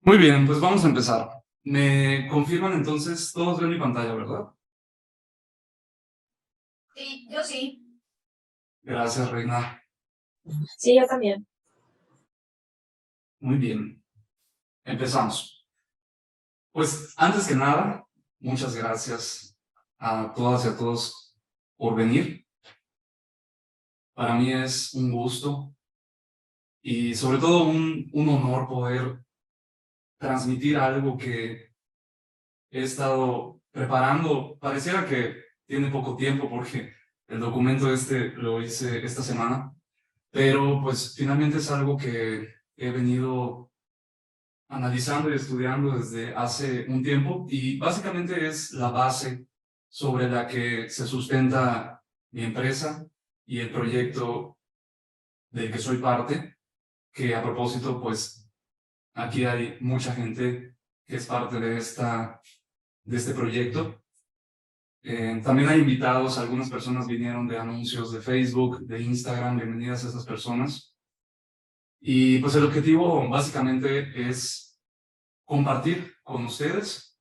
Muy bien, pues vamos a empezar. Me confirman entonces, todos ven mi pantalla, ¿verdad? Sí, yo sí. Gracias, Reina. Sí, yo también. Muy bien, empezamos. Pues antes que nada, muchas gracias a todas y a todos por venir. Para mí es un gusto y sobre todo un honor poder transmitir algo que he estado preparando. Pareciera que tiene poco tiempo porque el documento lo hice esta semana. Pero pues finalmente es algo que he venido analizando y estudiando desde hace un tiempo y básicamente es la base sobre la que se sustenta mi empresa y el proyecto del que soy parte, que a propósito pues aquí hay mucha gente que es parte de este proyecto. También hay invitados, algunas personas vinieron de anuncios de Facebook, de Instagram, bienvenidas a esas personas. Y pues el objetivo básicamente es compartir con ustedes,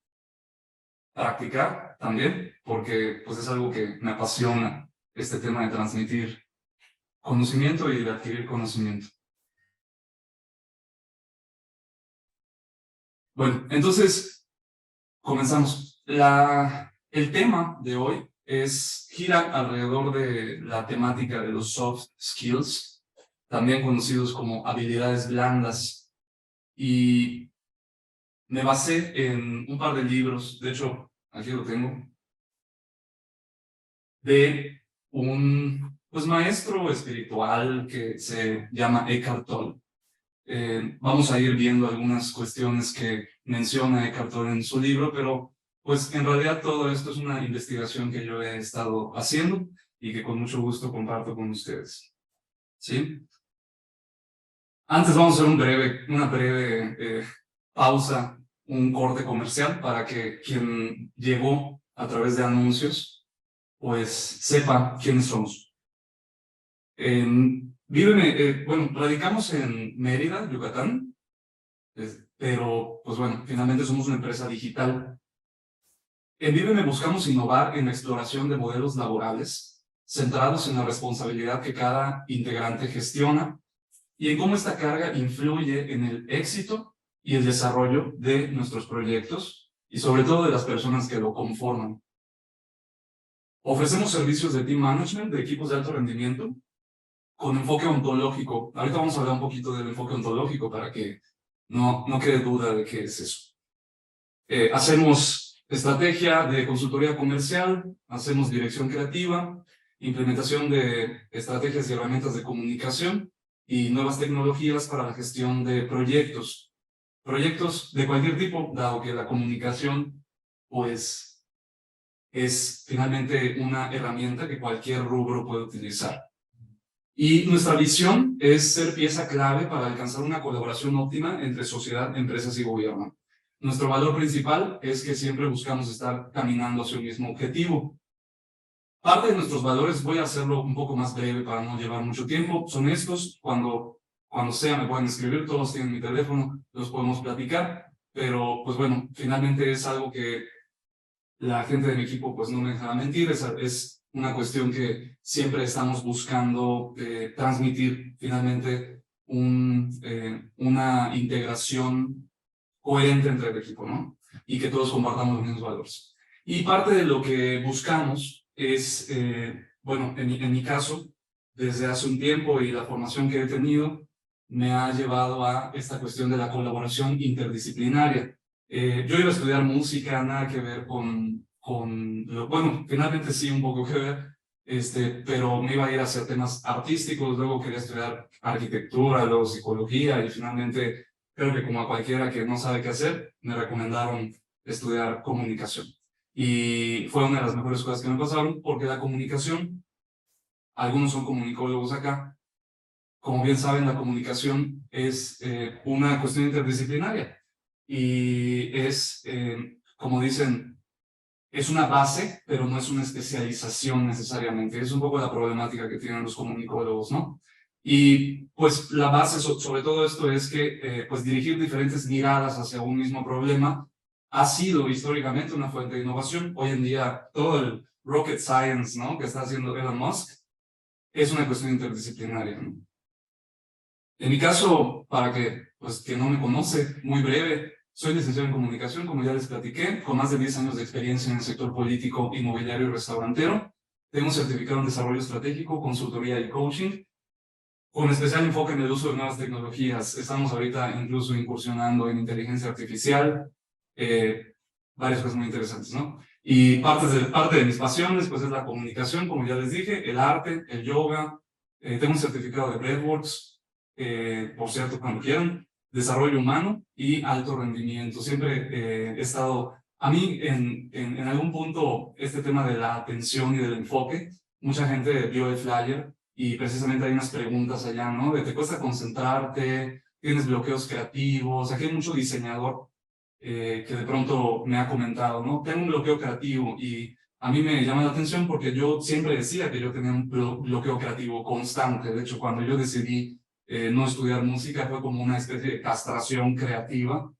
practicar también, porque pues es algo que me apasiona, este tema de transmitir conocimiento y de adquirir conocimiento. Bueno, entonces comenzamos. El tema de hoy gira alrededor de la temática de los soft skills, también conocidos como habilidades blandas. Y me basé en un par de libros, de hecho, aquí lo tengo, de un pues, maestro espiritual que se llama Eckhart Tolle. Vamos a ir viendo algunas cuestiones que menciona Eckhart Tolle en su libro, pero pues en realidad todo esto es una investigación que yo he estado haciendo y que con mucho gusto comparto con ustedes. ¿Sí? Antes vamos a hacer una breve pausa, un corte comercial para que quien llegó a través de anuncios pues sepa quiénes somos. Bueno, radicamos en Mérida, Yucatán, pero pues bueno, finalmente somos una empresa digital. En Víveme buscamos innovar en la exploración de modelos laborales centrados en la responsabilidad que cada integrante gestiona y en cómo esta carga influye en el éxito y el desarrollo de nuestros proyectos y sobre todo de las personas que lo conforman. Ofrecemos servicios de team management, de equipos de alto rendimiento, con enfoque ontológico. Ahorita vamos a hablar un poquito del enfoque ontológico para que no quede duda de qué es eso. Hacemos estrategia de consultoría comercial, hacemos dirección creativa, implementación de estrategias y herramientas de comunicación y nuevas tecnologías para la gestión de proyectos. Proyectos de cualquier tipo, dado que la comunicación, pues, es finalmente una herramienta que cualquier rubro puede utilizar. Y nuestra visión es ser pieza clave para alcanzar una colaboración óptima entre sociedad, empresas y gobierno. Nuestro valor principal es que siempre buscamos estar caminando hacia un mismo objetivo. Parte de nuestros valores, voy a hacerlo un poco más breve para no llevar mucho tiempo, son estos. Cuando sea me pueden escribir, todos tienen mi teléfono, los podemos platicar, pero pues bueno, finalmente es algo que la gente de mi equipo pues no me dejará mentir, es una cuestión que siempre estamos buscando transmitir finalmente una integración coherente entre el equipo, ¿no? Y que todos compartamos los mismos valores. Y parte de lo que buscamos es, bueno, en mi caso, desde hace un tiempo y la formación que he tenido, me ha llevado a esta cuestión de la colaboración interdisciplinaria. Yo iba a estudiar música, nada que ver bueno, finalmente sí, un poco que ver, pero me iba a ir a hacer temas artísticos, luego quería estudiar arquitectura, luego psicología, y finalmente creo que como a cualquiera que no sabe qué hacer, me recomendaron estudiar comunicación. Y fue una de las mejores cosas que me pasaron, porque la comunicación, algunos son comunicólogos acá, como bien saben, la comunicación es una cuestión interdisciplinaria y es, como dicen, es una base, pero no es una especialización necesariamente. Es un poco la problemática que tienen los comunicólogos, ¿no? Y pues la base sobre todo esto es que pues dirigir diferentes miradas hacia un mismo problema ha sido históricamente una fuente de innovación. Hoy en día todo el rocket science, ¿no?, que está haciendo Elon Musk es una cuestión interdisciplinaria, ¿no? En mi caso, para que, pues, quien no me conoce, muy breve, soy licenciado en comunicación, como ya les platiqué, con más de 10 años de experiencia en el sector político, inmobiliario y restaurantero. Tengo un certificado en desarrollo estratégico, consultoría y coaching, con especial enfoque en el uso de nuevas tecnologías. Estamos ahorita incluso incursionando en inteligencia artificial, varias cosas muy interesantes, ¿no? Y parte de mis pasiones, pues, es la comunicación, como ya les dije, el arte, el yoga. Tengo un certificado de Breathworks, por cierto, cuando quieran, desarrollo humano y alto rendimiento. Siempre he estado, a mí en algún punto, este tema de la atención y del enfoque, mucha gente vio el flyer y precisamente hay unas preguntas allá, ¿no? De te cuesta concentrarte, tienes bloqueos creativos. Aquí hay mucho diseñador que de pronto me ha comentado, ¿no? Tengo un bloqueo creativo y a mí me llama la atención porque yo siempre decía que yo tenía un bloqueo creativo constante. De hecho, cuando yo decidí no estudiar música, fue como una especie de castración creativa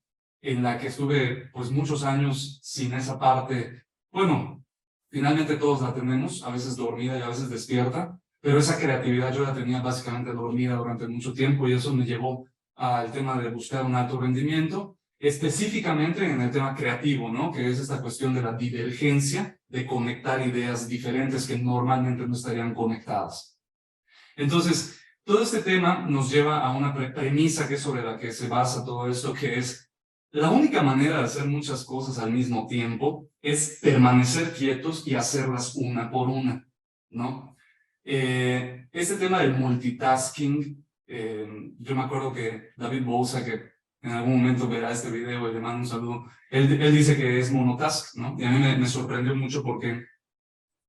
en la que estuve pues muchos años sin esa parte. Bueno, finalmente todos la tenemos, a veces dormida y a veces despierta, pero esa creatividad yo la tenía básicamente dormida durante mucho tiempo y eso me llevó al tema de buscar un alto rendimiento, específicamente en el tema creativo, ¿no? Que es esta cuestión de la divergencia, de conectar ideas diferentes que normalmente no estarían conectadas. Entonces, todo este tema nos lleva a una premisa que es sobre la que se basa todo esto, que es la única manera de hacer muchas cosas al mismo tiempo es permanecer quietos y hacerlas una por una, ¿no? Este tema del multitasking, yo me acuerdo que David Bouza, que en algún momento verá este video y le mando un saludo, él dice que es monotask, ¿no? Y a mí me sorprendió mucho porque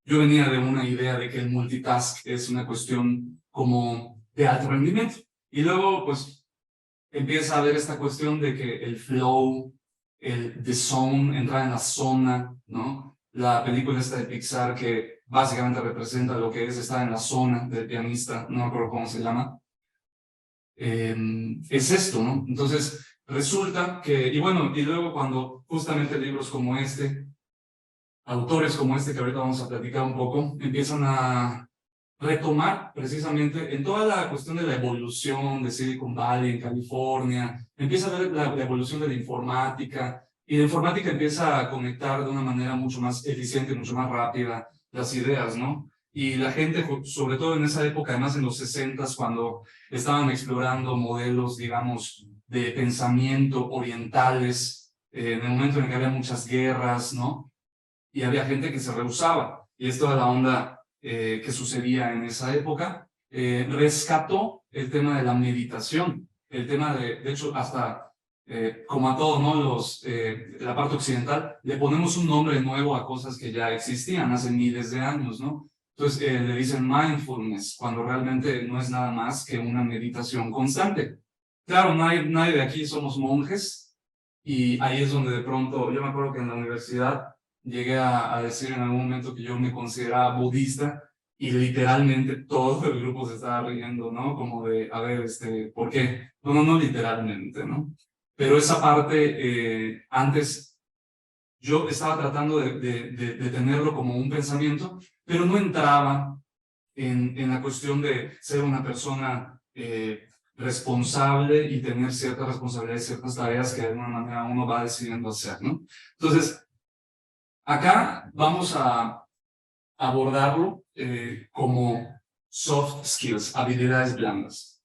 yo venía de una idea de que el multitask es una cuestión como de alto rendimiento. Y luego, pues, empieza a haber esta cuestión de que el flow, the zone, entrar en la zona, ¿no? La película esta de Pixar que básicamente representa lo que es estar en la zona del pianista, no me acuerdo cómo se llama. Es esto, ¿no? Entonces, resulta que, y bueno, y luego cuando justamente libros como este, autores como este que ahorita vamos a platicar un poco, empiezan a retomar precisamente en toda la cuestión de la evolución de Silicon Valley en California, empieza a ver la evolución de la informática, y la informática empieza a conectar de una manera mucho más eficiente, mucho más rápida las ideas, ¿no? Y la gente, sobre todo en esa época, además en los 60s, cuando estaban explorando modelos, digamos, de pensamiento orientales, en el momento en el que había muchas guerras, ¿no? Y había gente que se rehusaba, y es toda la onda que sucedía en esa época, rescató el tema de la meditación, el tema de hecho, hasta como a todos, ¿no? La parte occidental, le ponemos un nombre nuevo a cosas que ya existían hace miles de años, ¿no? Entonces le dicen mindfulness, cuando realmente no es nada más que una meditación constante. Claro, nadie de aquí somos monjes, y ahí es donde de pronto, yo me acuerdo que en la universidad llegué a decir en algún momento que yo me consideraba budista y literalmente todo el grupo se estaba riendo, ¿no? Como de, a ver, ¿por qué? No literalmente, ¿no? Pero esa parte, antes yo estaba tratando de tenerlo como un pensamiento, pero no entraba en la cuestión de ser una persona responsable y tener ciertas responsabilidades, ciertas tareas que de alguna manera uno va decidiendo hacer, ¿no? Entonces, acá vamos a abordarlo como soft skills, habilidades blandas.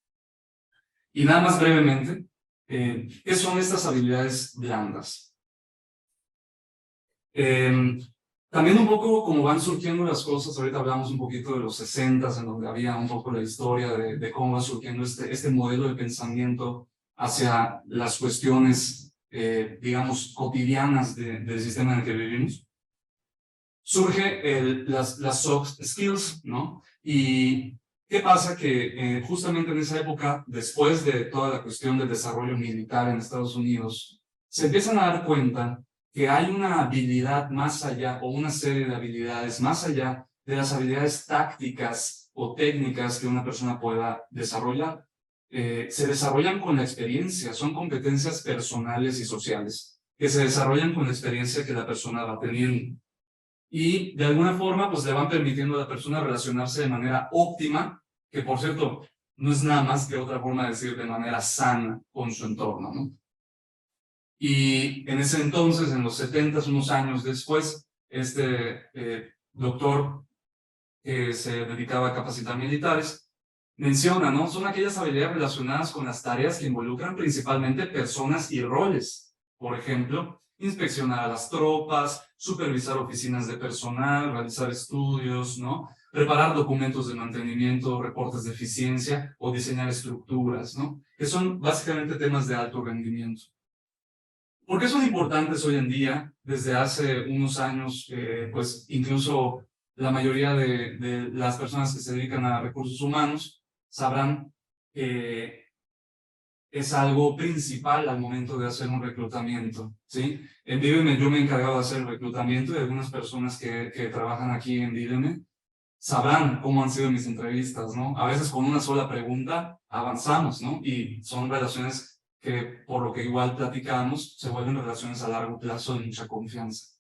Y nada más brevemente, ¿qué son estas habilidades blandas? También un poco como van surgiendo las cosas, ahorita hablamos un poquito de los 60s, en donde había un poco la historia de cómo va surgiendo este modelo de pensamiento hacia las cuestiones, digamos, cotidianas del sistema en el que vivimos. Surge las soft skills, ¿no? Y ¿qué pasa? Que justamente en esa época, después de toda la cuestión del desarrollo militar en Estados Unidos, se empiezan a dar cuenta que hay una habilidad más allá, o una serie de habilidades más allá de las habilidades tácticas o técnicas que una persona pueda desarrollar. Se desarrollan con la experiencia, son competencias personales y sociales que se desarrollan con la experiencia que la persona va teniendo. Y de alguna forma, pues le van permitiendo a la persona relacionarse de manera óptima, que por cierto, no es nada más que otra forma de decir de manera sana con su entorno, ¿no? Y en ese entonces, en los 70, unos años después, este doctor que se dedicaba a capacitar militares, menciona, ¿no? Son aquellas habilidades relacionadas con las tareas que involucran principalmente personas y roles. Por ejemplo, inspeccionar a las tropas, supervisar oficinas de personal, realizar estudios, ¿no? Preparar documentos de mantenimiento, reportes de eficiencia o diseñar estructuras, ¿no? Que son básicamente temas de alto rendimiento. ¿Por qué son importantes hoy en día? Desde hace unos años, pues incluso la mayoría de las personas que se dedican a recursos humanos sabrán que es algo principal al momento de hacer un reclutamiento, ¿sí? En Víveme yo me he encargado de hacer el reclutamiento y algunas personas que trabajan aquí en Víveme sabrán cómo han sido mis entrevistas, ¿no? A veces con una sola pregunta avanzamos, ¿no? Y son relaciones que, por lo que igual platicamos, se vuelven relaciones a largo plazo de mucha confianza.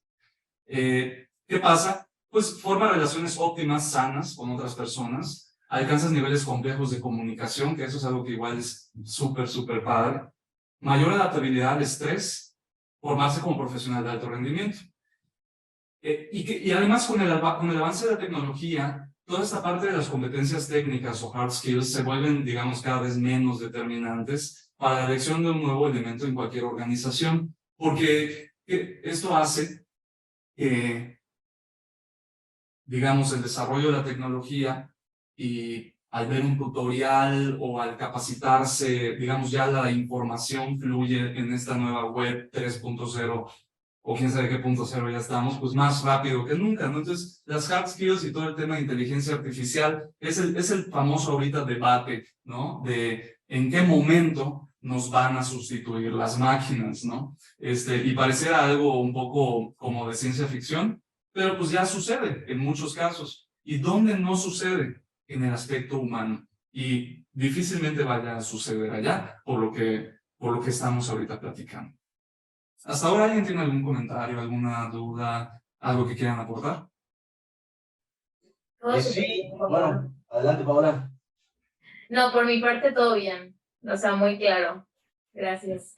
¿Qué pasa? Pues forma relaciones óptimas, sanas con otras personas, alcanzas niveles complejos de comunicación, que eso es algo que igual es súper, súper padre, mayor adaptabilidad al estrés, formarse como profesional de alto rendimiento. Y además con el avance de la tecnología, toda esta parte de las competencias técnicas o hard skills se vuelven, digamos, cada vez menos determinantes para la elección de un nuevo elemento en cualquier organización, porque esto hace que, digamos, el desarrollo de la tecnología y al ver un tutorial o al capacitarse, digamos, ya la información fluye en esta nueva web 3.0 o quién sabe qué punto cero ya estamos, pues más rápido que nunca, ¿no? Entonces, las hard skills y todo el tema de inteligencia artificial es el famoso ahorita debate, ¿no? De en qué momento nos van a sustituir las máquinas, ¿no? Y pareciera algo un poco como de ciencia ficción, pero pues ya sucede en muchos casos. ¿Y dónde no sucede? En el aspecto humano. Y difícilmente vaya a suceder allá, por lo que estamos ahorita platicando. ¿Hasta ahora alguien tiene algún comentario, alguna duda, algo que quieran aportar? Sí, bueno, adelante, Paola. No, por mi parte todo bien. O sea, muy claro. Gracias.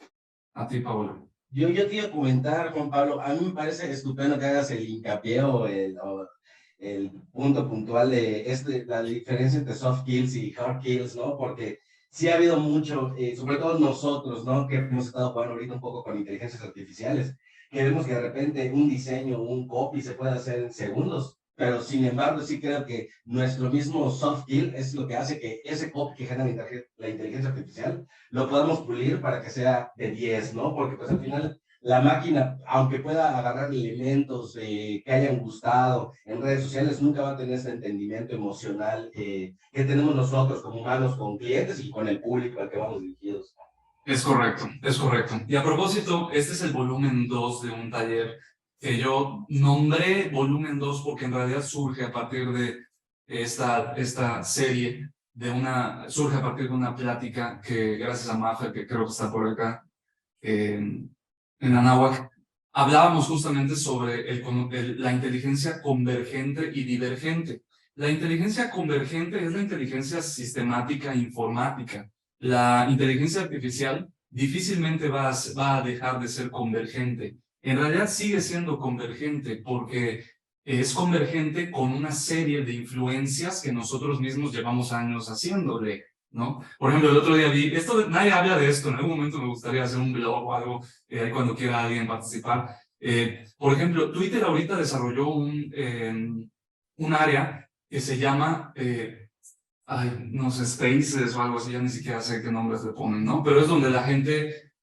A ti, Paola. Yo te iba a comentar, Juan Pablo, a mí me parece estupendo que hagas el hincapié o el punto puntual de la diferencia entre soft skills y hard skills, ¿no? Porque sí ha habido mucho, sobre todo nosotros, ¿no? Que hemos estado jugando ahorita un poco con inteligencias artificiales, que vemos que de repente un diseño, un copy se puede hacer en segundos, pero sin embargo sí creo que nuestro mismo soft skill es lo que hace que ese copy que genera la inteligencia artificial lo podamos pulir para que sea de 10, ¿no? Porque pues al final la máquina, aunque pueda agarrar elementos que hayan gustado en redes sociales, nunca va a tener ese entendimiento emocional que tenemos nosotros como humanos con clientes y con el público al que vamos dirigidos. Es correcto, es correcto. Y a propósito, este es el volumen 2 de un taller que yo nombré volumen 2 porque en realidad surge a partir de esta serie, surge a partir de una plática que gracias a Mafer, que creo que está por acá, en Anáhuac, hablábamos justamente sobre la inteligencia convergente y divergente. La inteligencia convergente es la inteligencia sistemática informática. La inteligencia artificial difícilmente va a dejar de ser convergente. En realidad sigue siendo convergente porque es convergente con una serie de influencias que nosotros mismos llevamos años haciéndole, ¿no? Por ejemplo, el otro día nadie habla de esto, en algún momento me gustaría hacer un blog o algo, cuando quiera alguien participar. Por ejemplo, Twitter ahorita desarrolló un área que se llama, no sé, Spaces o algo así, ya ni siquiera sé qué nombres le ponen, ¿no? Pero es donde la gente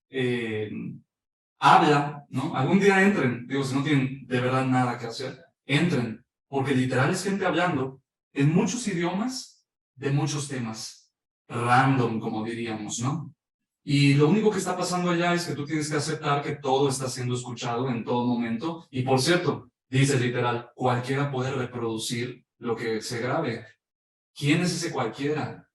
habla, ¿no? Algún día entren, digo, si no tienen de verdad nada que hacer, entren, porque literal es gente hablando en muchos idiomas, de muchos temas. Random, como diríamos, ¿no? Y lo único que está pasando allá es que tú tienes que aceptar que todo está siendo escuchado en todo momento. Y por cierto, dice literal, cualquiera puede reproducir lo que se grabe. ¿Quién es ese cualquiera?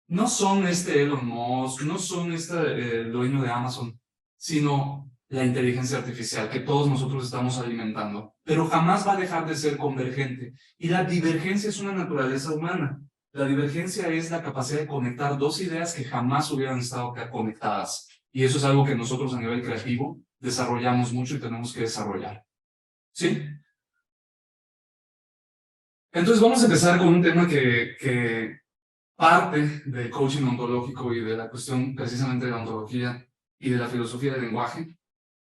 No son Elon Musk, no son el dueño de Amazon, sino la inteligencia artificial que todos nosotros estamos alimentando. Pero jamás va a dejar de ser convergente. Y la divergencia es una naturaleza humana. La divergencia es la capacidad de conectar dos ideas que jamás hubieran estado conectadas. Y eso es algo que nosotros a nivel creativo desarrollamos mucho y tenemos que desarrollar. ¿Sí? Entonces vamos a empezar con un tema que parte del coaching ontológico y de la cuestión precisamente de la ontología y de la filosofía del lenguaje,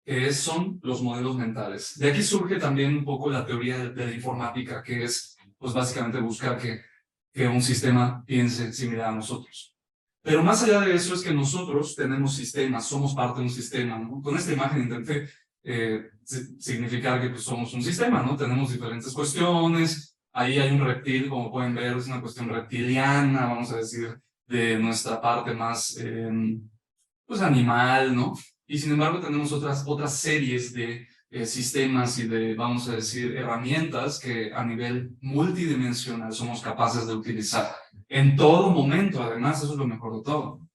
que son los modelos mentales. De aquí surge también un poco la teoría de la informática, que es pues básicamente buscar que un sistema piense similar a nosotros. Pero más allá de eso es que nosotros tenemos sistemas, somos parte de un sistema, ¿no? Con esta imagen intenté significar que pues, somos un sistema, ¿no? Tenemos diferentes cuestiones. Ahí hay un reptil, como pueden ver, es una cuestión reptiliana, vamos a decir, de nuestra parte más, pues, animal, ¿no? Y sin embargo tenemos otras series de sistemas y de, vamos a decir, herramientas que a nivel multidimensional somos capaces de utilizar en todo momento. Además, eso es lo mejor de todo.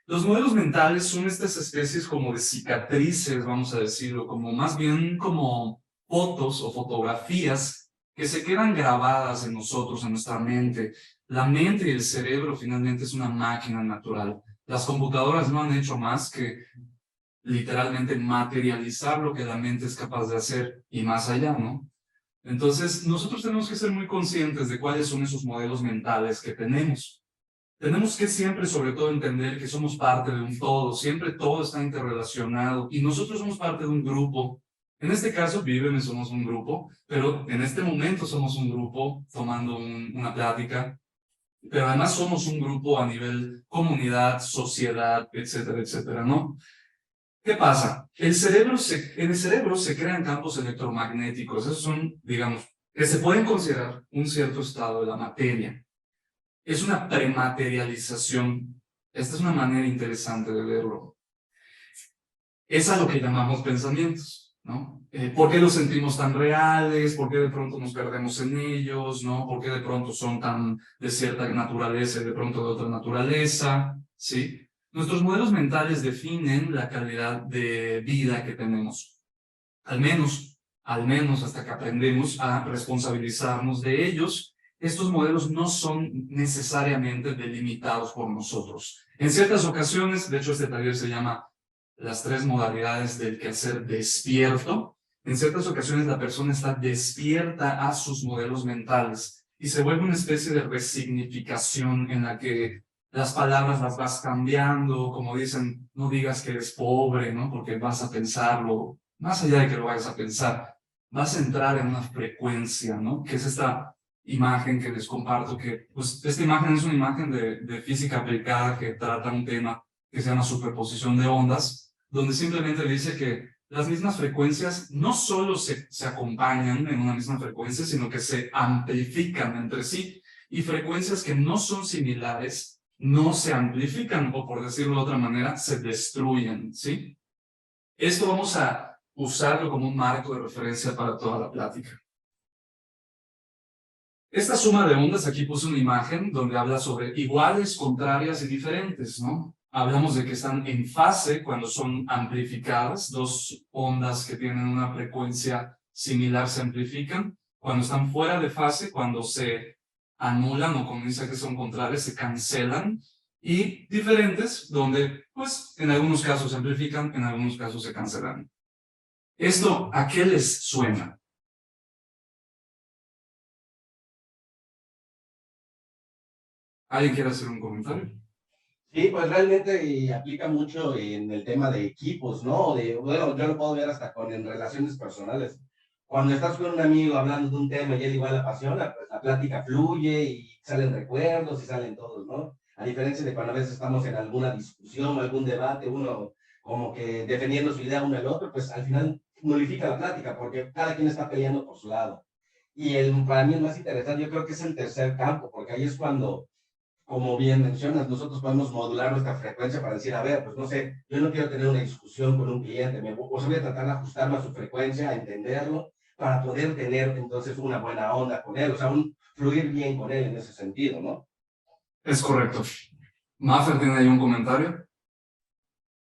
Los modelos mentales son estas especies como de cicatrices, vamos a decirlo, como más bien como fotos o fotografías que se quedan grabadas en nosotros, en nuestra mente. La mente y el cerebro finalmente es una máquina natural. Las computadoras no han hecho más que literalmente materializar lo que la mente es capaz de hacer y más allá, ¿no? Entonces, nosotros tenemos que ser muy conscientes de cuáles son esos modelos mentales que tenemos. Tenemos que siempre, sobre todo, entender que somos parte de un todo, siempre todo está interrelacionado y nosotros somos parte de un grupo. En este caso, Víveme somos un grupo, pero en este momento somos un grupo tomando una plática, pero además somos un grupo a nivel comunidad, sociedad, etcétera, etcétera, ¿no? ¿Qué pasa? En el cerebro se crean campos electromagnéticos, esos son, digamos, que se pueden considerar un cierto estado de la materia. Es una prematerialización. Esta es una manera interesante de verlo. Es a lo que llamamos pensamientos, ¿no? ¿Por qué los sentimos tan reales? ¿Por qué de pronto nos perdemos en ellos? ¿No? ¿Por qué de pronto son tan de cierta naturaleza y de pronto de otra naturaleza? ¿Sí? Nuestros modelos mentales definen la calidad de vida que tenemos. Al menos hasta que aprendemos a responsabilizarnos de ellos. Estos modelos no son necesariamente delimitados por nosotros. En ciertas ocasiones, de hecho este taller se llama las 3 modalidades del quehacer despierto. En ciertas ocasiones la persona está despierta a sus modelos mentales y se vuelve una especie de resignificación en la que las palabras las vas cambiando, como dicen, no digas que eres pobre, ¿no? Porque vas a pensarlo, más allá de que lo vayas a pensar, vas a entrar en una frecuencia, ¿no? Que es esta imagen que les comparto, que pues esta imagen es una imagen de física aplicada que trata un tema que se llama superposición de ondas, donde simplemente dice que las mismas frecuencias no solo se acompañan en una misma frecuencia, sino que se amplifican entre sí, y frecuencias que no son similares no se amplifican, o por decirlo de otra manera, se destruyen, ¿sí? Esto vamos a usarlo como un marco de referencia para toda la plática. Esta suma de ondas, aquí puse una imagen donde habla sobre iguales, contrarias y diferentes, ¿no? Hablamos de que están en fase cuando son amplificadas, 2 ondas que tienen una frecuencia similar se amplifican. Cuando están fuera de fase, cuando se anulan o como dice que son contrarias, se cancelan. Y diferentes, donde, pues, en algunos casos se amplifican, en algunos casos se cancelan. ¿Esto a qué les suena? ¿Alguien quiere hacer un comentario? Sí, pues realmente aplica mucho en el tema de equipos, ¿no? Bueno, yo lo puedo ver hasta en relaciones personales. Cuando estás con un amigo hablando de un tema y él igual la apasiona, pues la plática fluye y salen recuerdos y salen todos, ¿no? A diferencia de cuando a veces estamos en alguna discusión, algún debate, uno como que defendiendo su idea uno al otro, pues al final nulifica la plática porque cada quien está peleando por su lado. Y para mí el más interesante, yo creo que es el tercer campo, porque ahí es cuando como bien mencionas, nosotros podemos modular nuestra frecuencia para decir, a ver, pues no sé, yo no quiero tener una discusión con un cliente, o sea, voy a tratar de ajustarme a su frecuencia, a entenderlo, para poder tener entonces una buena onda con él, o sea, fluir bien con él en ese sentido, ¿no? Es correcto. Mafer tiene ahí un comentario.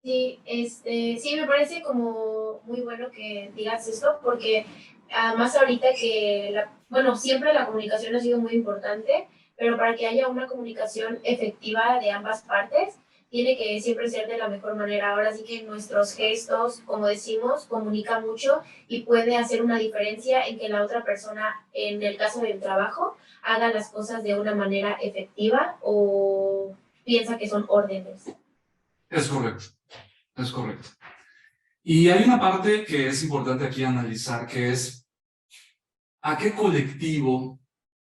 Sí, sí, me parece como muy bueno que digas esto, porque además ahorita que, bueno, siempre la comunicación ha sido muy importante, pero para que haya una comunicación efectiva de ambas partes, tiene que siempre ser de la mejor manera. Ahora sí que nuestros gestos, como decimos, comunican mucho y puede hacer una diferencia en que la otra persona, en el caso del trabajo, haga las cosas de una manera efectiva o piensa que son órdenes. Es correcto. Es correcto. Y hay una parte que es importante aquí analizar, que es ¿a qué colectivo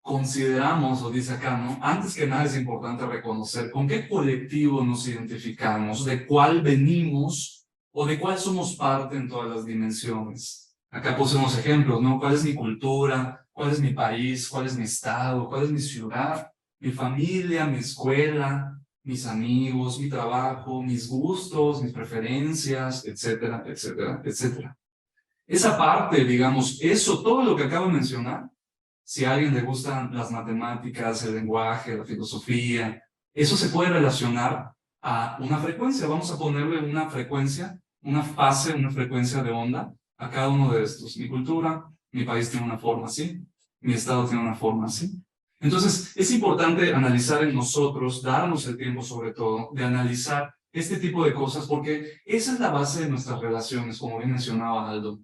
consideramos, o dice acá, ¿no? Antes que nada es importante reconocer con qué colectivo nos identificamos, de cuál venimos o de cuál somos parte en todas las dimensiones. Acá puse unos ejemplos, ¿no? ¿Cuál es mi cultura? ¿Cuál es mi país? ¿Cuál es mi estado? ¿Cuál es mi ciudad? Mi familia, mi escuela, mis amigos, mi trabajo, mis gustos, mis preferencias, etcétera, etcétera, etcétera. Esa parte, digamos, eso, todo lo que acabo de mencionar, si a alguien le gustan las matemáticas, el lenguaje, la filosofía, eso se puede relacionar a una frecuencia. Vamos a ponerle una frecuencia, una fase, una frecuencia de onda a cada uno de estos. Mi cultura, mi país tiene una forma así, mi estado tiene una forma así. Entonces, es importante analizar en nosotros, darnos el tiempo sobre todo, de analizar este tipo de cosas, porque esa es la base de nuestras relaciones, como bien mencionaba Aldo.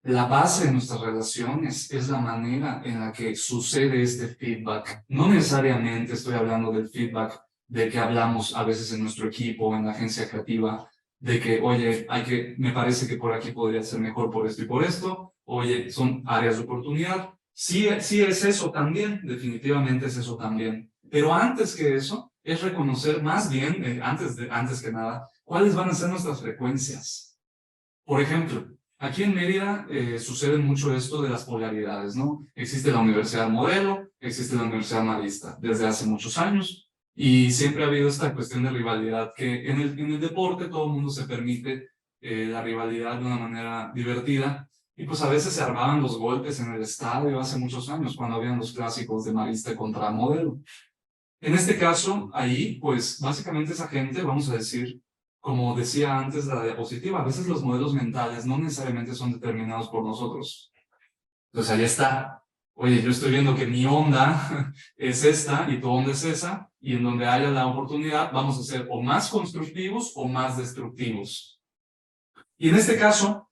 La base de nuestras relaciones es la manera en la que sucede este feedback. No necesariamente estoy hablando del feedback de que hablamos a veces en nuestro equipo, en la agencia creativa, de que, oye, me parece que por aquí podría ser mejor por esto y por esto. Oye, son áreas de oportunidad. Sí, sí es eso también, definitivamente es eso también. Pero antes que eso, es reconocer más bien, antes que nada, cuáles van a ser nuestras frecuencias. Por ejemplo, aquí en Mérida sucede mucho esto de las polaridades, ¿no? Existe la Universidad Modelo, existe la Universidad Marista desde hace muchos años y siempre ha habido esta cuestión de rivalidad que en el deporte todo el mundo se permite la rivalidad de una manera divertida y pues a veces se armaban los golpes en el estadio hace muchos años cuando habían los clásicos de Marista contra Modelo. En este caso, ahí, pues básicamente esa gente, vamos a decir, como decía antes la diapositiva, a veces los modelos mentales no necesariamente son determinados por nosotros. Entonces ahí está. Oye, yo estoy viendo que mi onda es esta y tu onda es esa, y en donde haya la oportunidad vamos a ser o más constructivos o más destructivos. Y en este caso,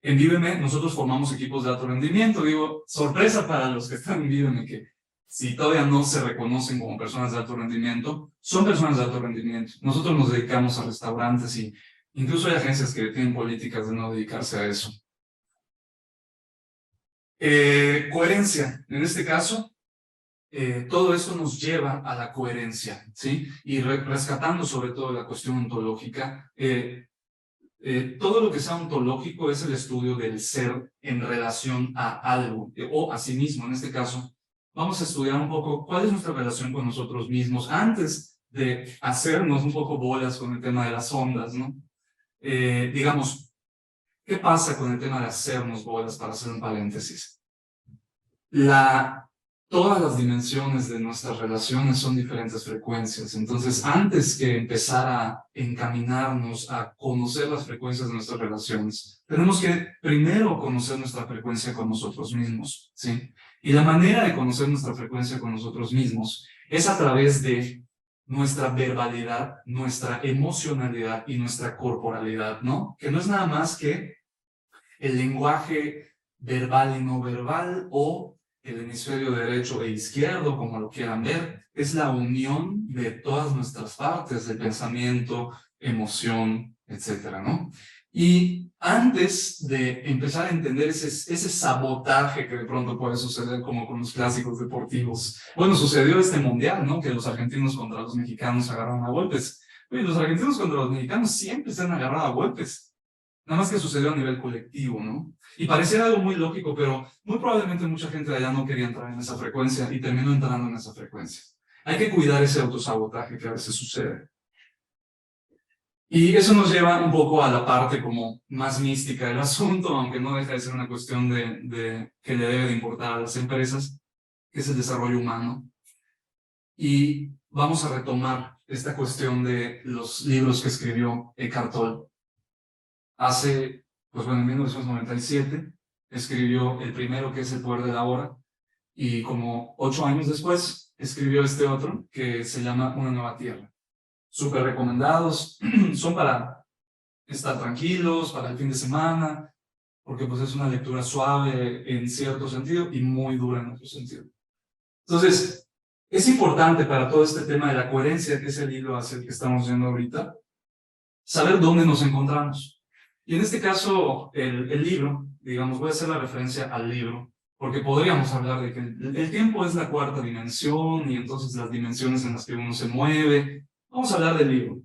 en Víveme, nosotros formamos equipos de alto rendimiento. Digo, sorpresa para los que están en Víveme, que si todavía no se reconocen como personas de alto rendimiento, son personas de alto rendimiento. Nosotros nos dedicamos a restaurantes y incluso hay agencias que tienen políticas de no dedicarse a eso. Coherencia. En este caso, todo esto nos lleva a la coherencia, ¿sí? Y rescatando sobre todo la cuestión ontológica, todo lo que sea ontológico es el estudio del ser en relación a algo, o a sí mismo. En este caso, vamos a estudiar un poco cuál es nuestra relación con nosotros mismos antes de hacernos un poco bolas con el tema de las ondas, ¿no? Digamos, ¿qué pasa con el tema de hacernos bolas, para hacer un paréntesis? Todas las dimensiones de nuestras relaciones son diferentes frecuencias. Entonces, antes que empezar a encaminarnos a conocer las frecuencias de nuestras relaciones, tenemos que primero conocer nuestra frecuencia con nosotros mismos, ¿sí? Y la manera de conocer nuestra frecuencia con nosotros mismos es a través de nuestra verbalidad, nuestra emocionalidad y nuestra corporalidad, ¿no? Que no es nada más que el lenguaje verbal y no verbal, o el hemisferio derecho e izquierdo, como lo quieran ver, es la unión de todas nuestras partes, de pensamiento, emoción, etcétera, ¿no? Y antes de empezar a entender ese sabotaje que de pronto puede suceder como con los clásicos deportivos, bueno, sucedió este mundial, ¿no? Que los argentinos contra los mexicanos se agarraron a golpes. Oye, los argentinos contra los mexicanos siempre se han agarrado a golpes. Nada más que sucedió a nivel colectivo, ¿no? Y parecía algo muy lógico, pero muy probablemente mucha gente de allá no quería entrar en esa frecuencia y terminó entrando en esa frecuencia. Hay que cuidar ese autosabotaje que a veces sucede. Y eso nos lleva un poco a la parte como más mística del asunto, aunque no deja de ser una cuestión que le debe de importar a las empresas, que es el desarrollo humano. y vamos a retomar esta cuestión de los libros que escribió Eckhart Tolle. Hace, pues bueno, en 1997 escribió el primero, que es El poder de la hora, y como 8 años después escribió este otro que se llama Una nueva tierra. Súper recomendados, son para estar tranquilos, para el fin de semana, porque pues es una lectura suave en cierto sentido y muy dura en otro sentido. Entonces, es importante para todo este tema de la coherencia, que es el hilo hacia el que estamos yendo ahorita, saber dónde nos encontramos. Y en este caso, el libro, digamos, voy a hacer la referencia al libro, porque podríamos hablar de que el tiempo es la cuarta dimensión y entonces las dimensiones en las que uno se mueve. Vamos a hablar del libro.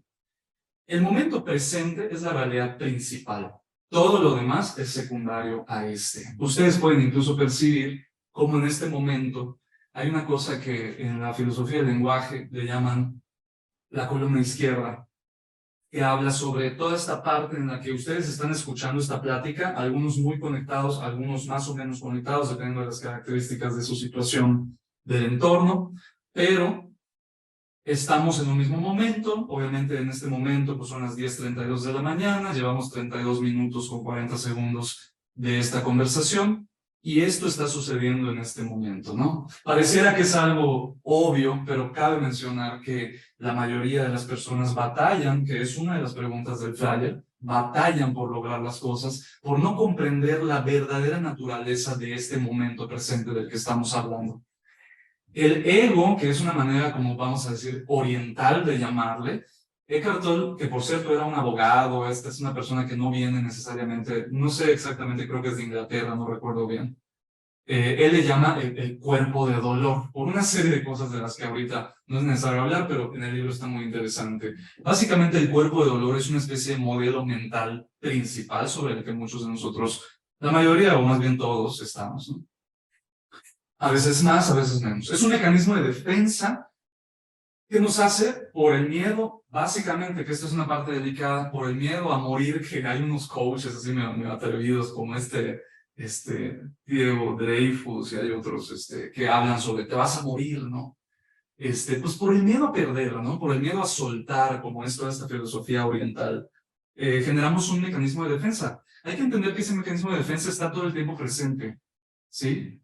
El momento presente es la realidad principal. Todo lo demás es secundario a este. Ustedes pueden incluso percibir cómo en este momento hay una cosa que en la filosofía del lenguaje le llaman la columna izquierda, que habla sobre toda esta parte en la que ustedes están escuchando esta plática, algunos muy conectados, algunos más o menos conectados, dependiendo de las características de su situación del entorno, pero estamos en un mismo momento. Obviamente en este momento pues son las 10:32 de la mañana, llevamos 32 minutos con 40 segundos de esta conversación, y esto está sucediendo en este momento, ¿no? Pareciera que es algo obvio, pero cabe mencionar que la mayoría de las personas batallan, que es una de las preguntas del flyer, batallan por lograr las cosas, por no comprender la verdadera naturaleza de este momento presente del que estamos hablando. El ego, que es una manera, como vamos a decir, oriental de llamarle, Eckhart Tolle, que por cierto era un abogado, esta es una persona que no viene necesariamente, no sé exactamente, creo que es de Inglaterra, no recuerdo bien. Él le llama el cuerpo de dolor, por una serie de cosas de las que ahorita no es necesario hablar, pero en el libro está muy interesante. Básicamente el cuerpo de dolor es una especie de modelo mental principal sobre el que muchos de nosotros, la mayoría o más bien todos, estamos, ¿no? A veces más, a veces menos. Es un mecanismo de defensa que nos hace por el miedo, básicamente, que esto es una parte delicada, por el miedo a morir, que hay unos coaches así medio atrevidos como Diego Dreyfus, y hay otros que hablan sobre te vas a morir, ¿no? Pues por el miedo a perder, ¿no? Por el miedo a soltar, como es toda esta filosofía oriental, generamos un mecanismo de defensa. Hay que entender que ese mecanismo de defensa está todo el tiempo presente, ¿sí?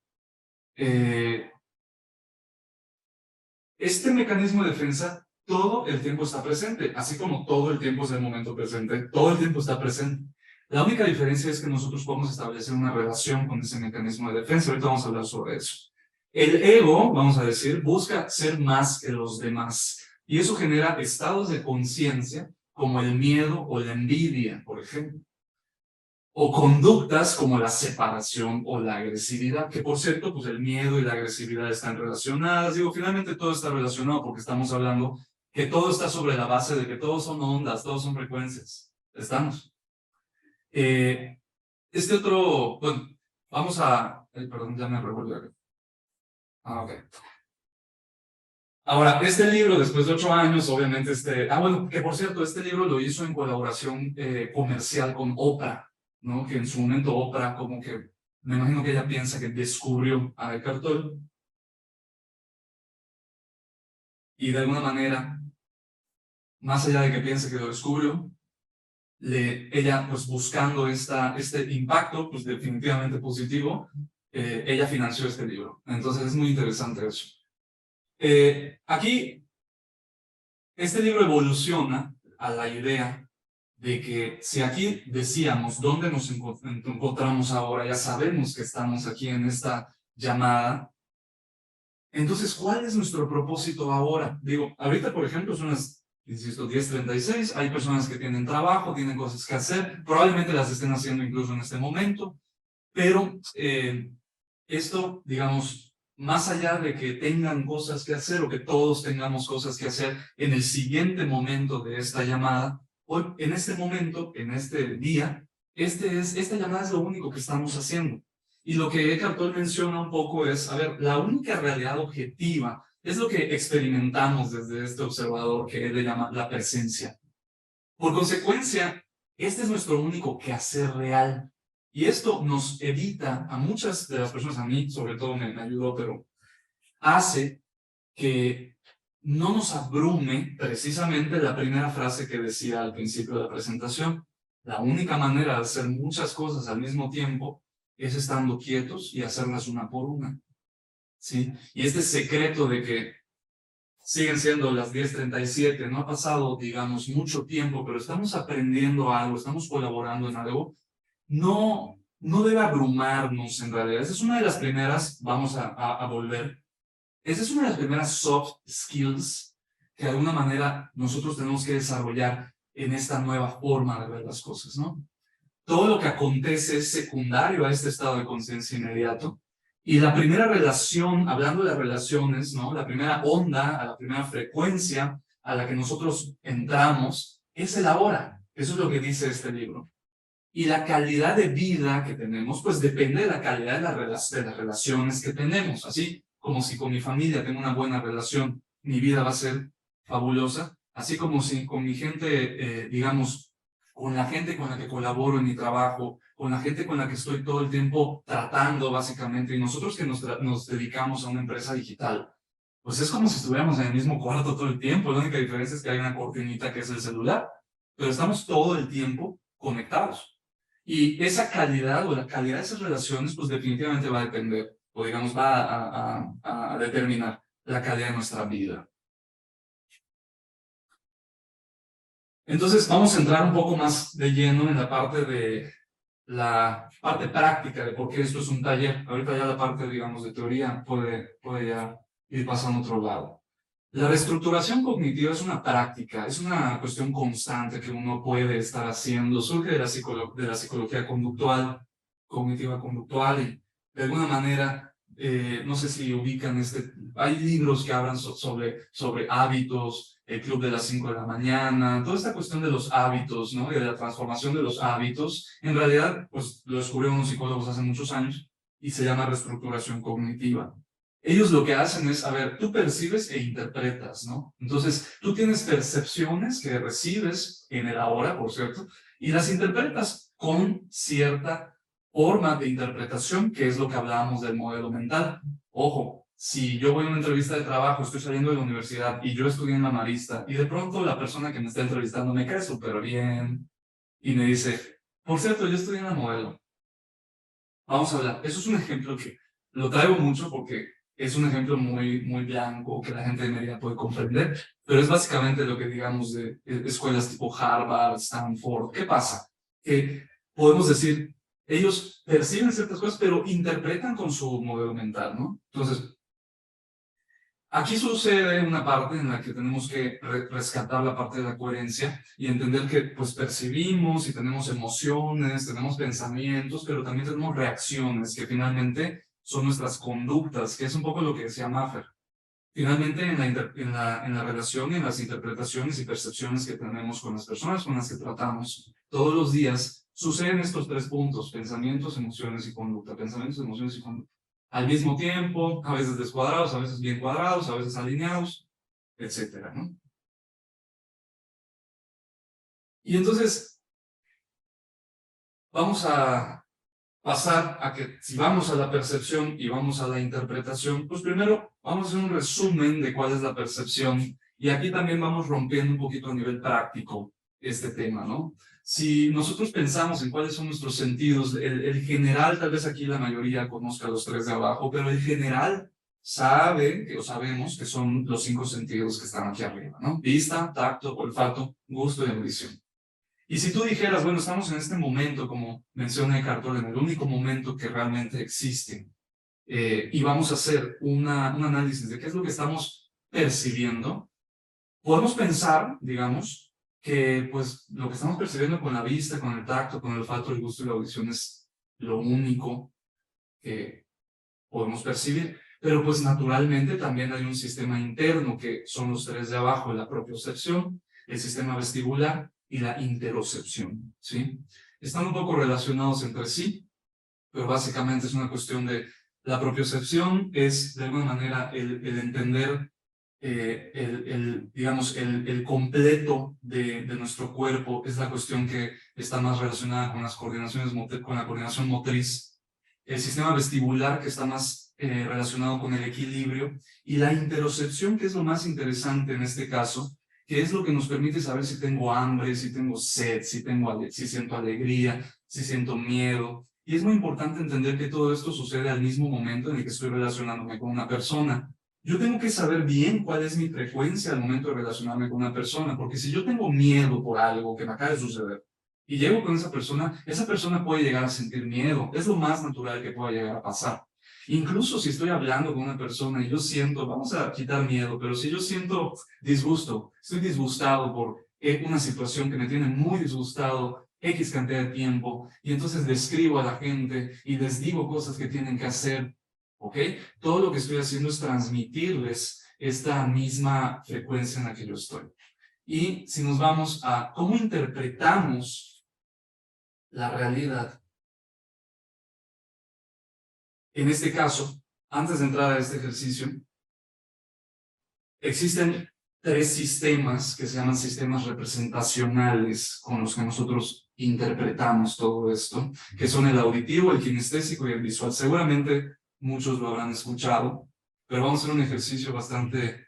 Este mecanismo de defensa todo el tiempo está presente, así como todo el tiempo es el momento presente, todo el tiempo está presente. La única diferencia es que nosotros podemos establecer una relación con ese mecanismo de defensa. Ahorita vamos a hablar sobre eso. El ego, vamos a decir, busca ser más que los demás, y eso genera estados de conciencia como el miedo o la envidia, por ejemplo. O conductas como la separación o la agresividad, que por cierto, pues el miedo y la agresividad están relacionadas. Digo, finalmente todo está relacionado porque estamos hablando que todo está sobre la base de que todos son ondas, todos son frecuencias. ¿Estamos? Bueno, vamos a... perdón, ya me revuelvo acá. Ok. Ahora, este libro, después de 8 años, obviamente bueno, que por cierto, este libro lo hizo en colaboración comercial con Oprah, ¿no? Que en su momento Oprah como que, me imagino que ella piensa que descubrió a Eckhart Tolle. Y de alguna manera, más allá de que piense que lo descubrió, ella pues buscando este impacto pues definitivamente positivo, ella financió este libro. Entonces es muy interesante eso. Aquí, este libro evoluciona a la idea de que si aquí decíamos dónde nos encontramos ahora, ya sabemos que estamos aquí en esta llamada, entonces, ¿cuál es nuestro propósito ahora? Digo, ahorita, por ejemplo, son las, insisto, 10:36, hay personas que tienen trabajo, tienen cosas que hacer, probablemente las estén haciendo incluso en este momento, pero esto, digamos, más allá de que tengan cosas que hacer o que todos tengamos cosas que hacer en el siguiente momento de esta llamada, hoy, en este momento, en este día, esta llamada es lo único que estamos haciendo. Y lo que Eckhart Tolle menciona un poco es, a ver, la única realidad objetiva es lo que experimentamos desde este observador que él le llama la presencia. Por consecuencia, este es nuestro único quehacer real. Y esto nos evita, a muchas de las personas, a mí sobre todo me ayudó, pero hace que no nos abrume precisamente la primera frase que decía al principio de la presentación. La única manera de hacer muchas cosas al mismo tiempo es estando quietos y hacerlas una por una, ¿sí? Y este secreto de que siguen siendo las 10:37, no ha pasado, digamos, mucho tiempo, pero estamos aprendiendo algo, estamos colaborando en algo, no debe abrumarnos en realidad. Esa es una de las primeras, vamos a volver, esa es una de las primeras soft skills que de alguna manera nosotros tenemos que desarrollar en esta nueva forma de ver las cosas, ¿no? Todo lo que acontece es secundario a este estado de conciencia inmediato. Y la primera relación, hablando de relaciones, ¿no? La primera onda, a la primera frecuencia a la que nosotros entramos, es el ahora. Eso es lo que dice este libro. Y la calidad de vida que tenemos, pues depende de la calidad de las relaciones que tenemos. Así como si con mi familia tengo una buena relación, mi vida va a ser fabulosa. Así como si con mi gente, digamos, con la gente con la que colaboro en mi trabajo, con la gente con la que estoy todo el tiempo tratando, básicamente, y nosotros que nos dedicamos a una empresa digital, pues es como si estuviéramos en el mismo cuarto todo el tiempo. La única diferencia es que hay una cortinita que es el celular, pero estamos todo el tiempo conectados. Y esa calidad o la calidad de esas relaciones, pues definitivamente va a depender, o digamos, va a determinar la calidad de nuestra vida. Entonces, vamos a entrar un poco más de lleno en la parte práctica de por qué esto es un taller. Ahorita ya la parte, digamos, de teoría puede ya ir pasando a otro lado. La reestructuración cognitiva es una práctica, es una cuestión constante que uno puede estar haciendo. Surge de la psicología conductual, cognitiva conductual, y de alguna manera, no sé si ubican hay libros que hablan sobre hábitos, el club de las 5 de la mañana, toda esta cuestión de los hábitos, ¿no? Y de la transformación de los hábitos. En realidad, pues lo descubrieron unos psicólogos hace muchos años y se llama reestructuración cognitiva. Ellos lo que hacen es, a ver, tú percibes e interpretas, ¿no? Entonces, tú tienes percepciones que recibes en el ahora, por cierto, y las interpretas con cierta forma de interpretación, que es lo que hablábamos del modelo mental. Ojo, si yo voy a una entrevista de trabajo, estoy saliendo de la universidad y yo estudié en la Marista, y de pronto la persona que me está entrevistando me cae súper bien y me dice, por cierto, yo estudié en la modelo. Vamos a hablar. Eso es un ejemplo que lo traigo mucho porque es un ejemplo muy, muy blanco que la gente de Mérida puede comprender, pero es básicamente lo que digamos de escuelas tipo Harvard, Stanford. ¿Qué pasa? Que podemos decir, ellos perciben ciertas cosas, pero interpretan con su modelo mental, ¿no? Entonces, aquí sucede una parte en la que tenemos que rescatar la parte de la coherencia y entender que pues percibimos y tenemos emociones, tenemos pensamientos, pero también tenemos reacciones que finalmente son nuestras conductas, que es un poco lo que decía Maffer. Finalmente en la relación y en las interpretaciones y percepciones que tenemos con las personas con las que tratamos todos los días, suceden estos 3 puntos: pensamientos, emociones y conducta. Pensamientos, emociones y conducta. Al mismo tiempo, a veces descuadrados, a veces bien cuadrados, a veces alineados, etcétera, ¿no? Y entonces, vamos a pasar a que si vamos a la percepción y vamos a la interpretación, pues primero vamos a hacer un resumen de cuál es la percepción, y aquí también vamos rompiendo un poquito a nivel práctico este tema, ¿no? Si nosotros pensamos en cuáles son nuestros sentidos, el general, tal vez aquí la mayoría conozca los 3 de abajo, pero el general sabemos que son los 5 sentidos que están aquí arriba, ¿no? Vista, tacto, olfato, gusto y audición. Y si tú dijeras, bueno, estamos en este momento, como menciona Eckhart Tolle, en el único momento que realmente existe, y vamos a hacer un análisis de qué es lo que estamos percibiendo, podemos pensar, digamos, que pues lo que estamos percibiendo con la vista, con el tacto, con el olfato, el gusto y la audición es lo único que podemos percibir. Pero pues naturalmente también hay un sistema interno que son los 3 de abajo: la propiocepción, el sistema vestibular y la interocepción, ¿sí? Están un poco relacionados entre sí, pero básicamente es una cuestión de la propiocepción, es de alguna manera el entender digamos, el completo de nuestro cuerpo. Es la cuestión que está más relacionada con las coordinaciones, con la coordinación motriz. el sistema vestibular, que está más relacionado con el equilibrio, y la interocepción, que es lo más interesante en este caso, que es lo que nos permite saber si tengo hambre, si tengo sed, si siento alegría, si siento miedo. Y es muy importante entender que todo esto sucede al mismo momento en el que estoy relacionándome con una persona. Yo tengo que saber bien cuál es mi frecuencia al momento de relacionarme con una persona, porque si yo tengo miedo por algo que me acaba de suceder y llego con esa persona puede llegar a sentir miedo. Es lo más natural que pueda llegar a pasar. Incluso si estoy hablando con una persona y yo siento, vamos a quitar miedo, pero si yo siento disgusto, estoy disgustado por una situación que me tiene muy disgustado X cantidad de tiempo, y entonces describo a la gente y les digo cosas que tienen que hacer, ¿ok? Todo lo que estoy haciendo es transmitirles esta misma frecuencia en la que yo estoy. Y si nos vamos a cómo interpretamos la realidad, en este caso, antes de entrar a este ejercicio, existen 3 sistemas que se llaman sistemas representacionales con los que nosotros interpretamos todo esto, que son el auditivo, el kinestésico y el visual. Seguramente muchos lo habrán escuchado, pero vamos a hacer un ejercicio bastante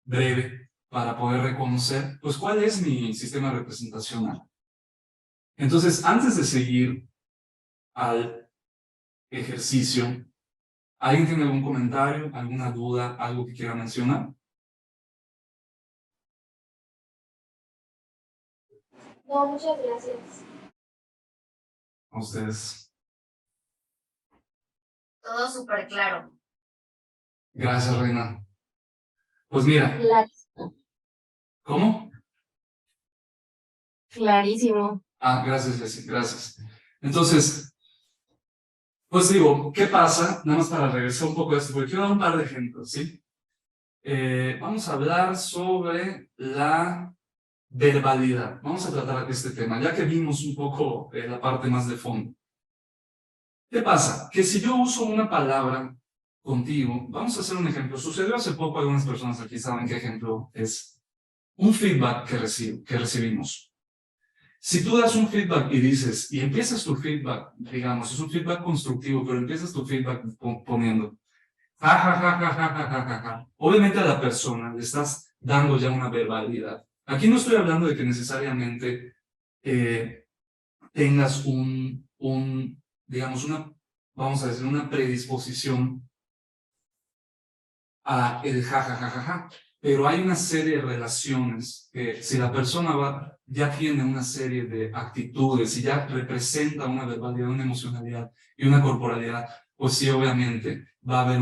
breve para poder reconocer, pues, cuál es mi sistema representacional. Entonces, antes de seguir al ejercicio, ¿alguien tiene algún comentario, alguna duda, algo que quiera mencionar? No, muchas gracias. A ustedes. Todo súper claro. Gracias, Reina. Pues mira. Clarísimo. ¿Cómo? Clarísimo. Gracias, Jessy, gracias. Entonces, pues digo, ¿qué pasa? Nada más para regresar un poco a esto, porque quiero dar un par de ejemplos, ¿sí? Vamos a hablar sobre la verbalidad. Vamos a tratar este tema, ya que vimos un poco la parte más de fondo. ¿Qué pasa? Que si yo uso una palabra contigo, vamos a hacer un ejemplo. Sucedió hace poco, algunas personas aquí saben qué ejemplo es. Un feedback que recibimos. Si tú das un feedback y dices, y empiezas tu feedback, digamos, es un feedback constructivo, pero empiezas tu feedback poniendo, ja, ja, ja, ja, ja, ja, ja, ja, ja. Obviamente a la persona le estás dando ya una verbalidad. Aquí no estoy hablando de que necesariamente tengas digamos, vamos a decir, una predisposición a el ja, ja, ja, ja, ja. Pero hay una serie de relaciones que si la persona ya tiene una serie de actitudes y ya representa una verbalidad, una emocionalidad y una corporalidad, pues sí, obviamente va a haber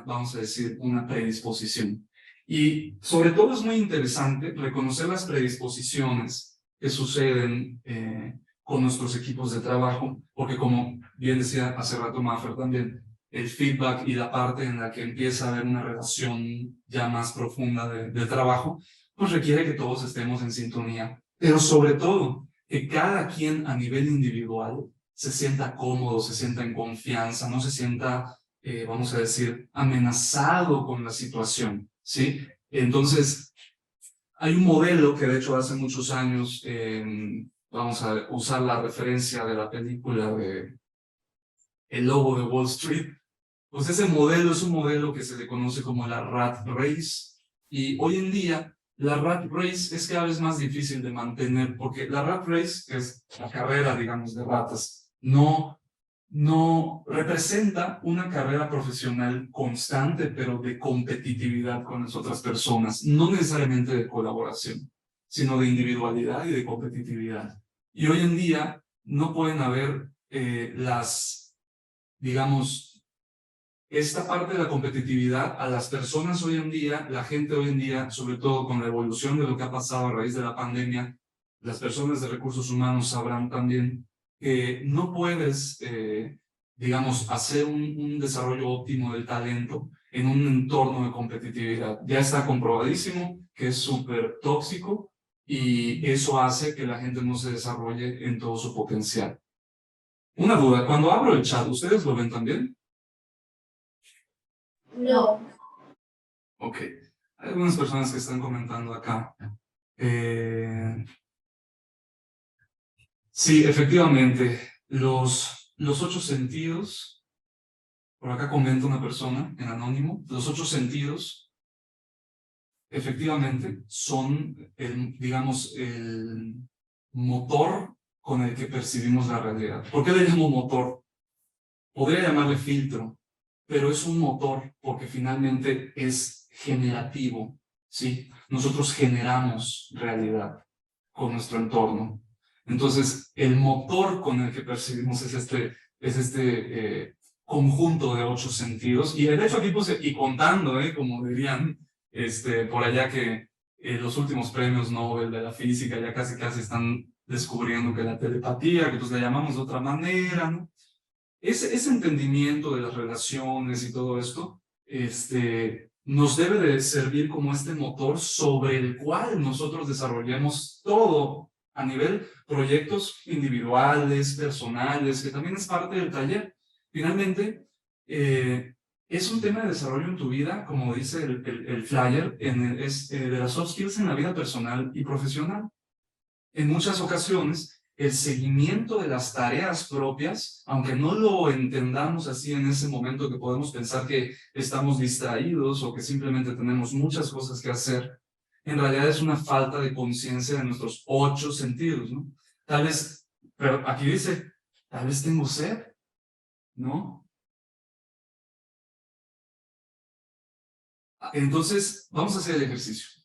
vamos a decir, una predisposición. Y sobre todo es muy interesante reconocer las predisposiciones que suceden con nuestros equipos de trabajo, porque como bien decía hace rato Maffer también, el feedback y la parte en la que empieza a haber una relación ya más profunda de trabajo, pues requiere que todos estemos en sintonía, pero sobre todo que cada quien a nivel individual se sienta cómodo, se sienta en confianza, no se sienta, vamos a decir, amenazado con la situación, ¿sí? Entonces, hay un modelo que de hecho hace muchos años, vamos a usar la referencia de la película de El Lobo de Wall Street. Pues ese modelo es un modelo que se le conoce como la Rat Race, y hoy en día la Rat Race es cada vez más difícil de mantener, porque la Rat Race, que es la carrera, digamos, de ratas, no representa una carrera profesional constante, pero de competitividad con las otras personas, no necesariamente de colaboración, sino de individualidad y de competitividad. Y hoy en día no pueden haber digamos, esta parte de la competitividad a las personas hoy en día, la gente hoy en día, sobre todo con la evolución de lo que ha pasado a raíz de la pandemia, las personas de recursos humanos sabrán también que no puedes, digamos, hacer un desarrollo óptimo del talento en un entorno de competitividad. Ya está comprobadísimo que es súper tóxico y eso hace que la gente no se desarrolle en todo su potencial. Una duda, cuando abro el chat, ¿ustedes lo ven también? No. Ok. Hay algunas personas que están comentando acá. Sí, efectivamente, los los 8 sentidos, por acá comenta una persona en anónimo, los 8 sentidos efectivamente son, digamos, el motor con el que percibimos la realidad. ¿Por qué le llamo motor? Podría llamarle filtro, pero es un motor porque finalmente es generativo, ¿sí? Nosotros generamos realidad con nuestro entorno. Entonces, el motor con el que percibimos es este conjunto de 8 sentidos. Y de hecho aquí puse, y contando, como dirían por allá que los últimos premios Nobel de la física ya casi están descubriendo que la telepatía, que pues le llamamos de otra manera, ¿no? Ese entendimiento de las relaciones y todo esto, nos debe de servir como este motor sobre el cual nosotros desarrollemos todo a nivel proyectos individuales, personales, que también es parte del taller. Finalmente, es un tema de desarrollo en tu vida, como dice el flyer, de las soft skills en la vida personal y profesional. En muchas ocasiones, el seguimiento de las tareas propias, aunque no lo entendamos así en ese momento que podemos pensar que estamos distraídos o que simplemente tenemos muchas cosas que hacer, en realidad es una falta de conciencia de nuestros 8 sentidos, ¿no? Tal vez, pero aquí dice, tal vez tengo sed, ¿no? Entonces, vamos a hacer el ejercicio.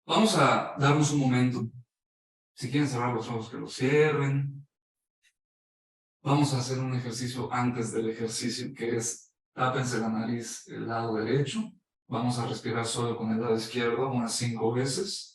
Vamos a darnos un momento. Si quieren cerrar los ojos, que los cierren. Vamos a hacer un ejercicio antes del ejercicio, que es tápense la nariz el lado derecho. Vamos a respirar solo con el lado izquierdo unas 5 veces.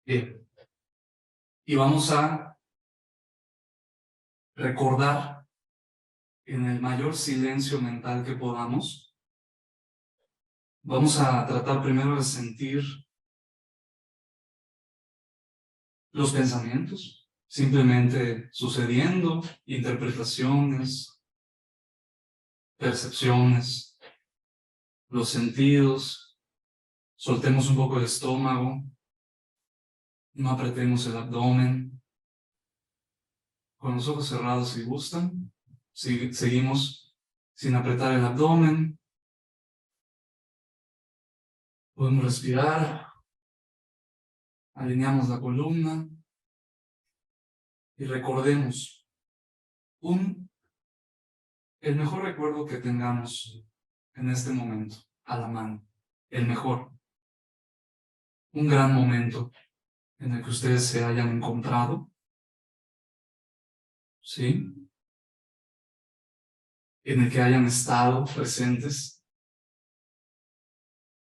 Bien. Y vamos a recordar en el mayor silencio mental que podamos. Vamos a tratar primero de sentir los pensamientos, simplemente sucediendo, interpretaciones, percepciones, los sentidos. Soltemos un poco el estómago, no apretemos el abdomen. Con los ojos cerrados si gustan, seguimos sin apretar el abdomen. Podemos respirar, alineamos la columna y recordemos el mejor recuerdo que tengamos en este momento, a la mano, el mejor. Un gran momento en el que ustedes se hayan encontrado, ¿sí? En el que hayan estado presentes,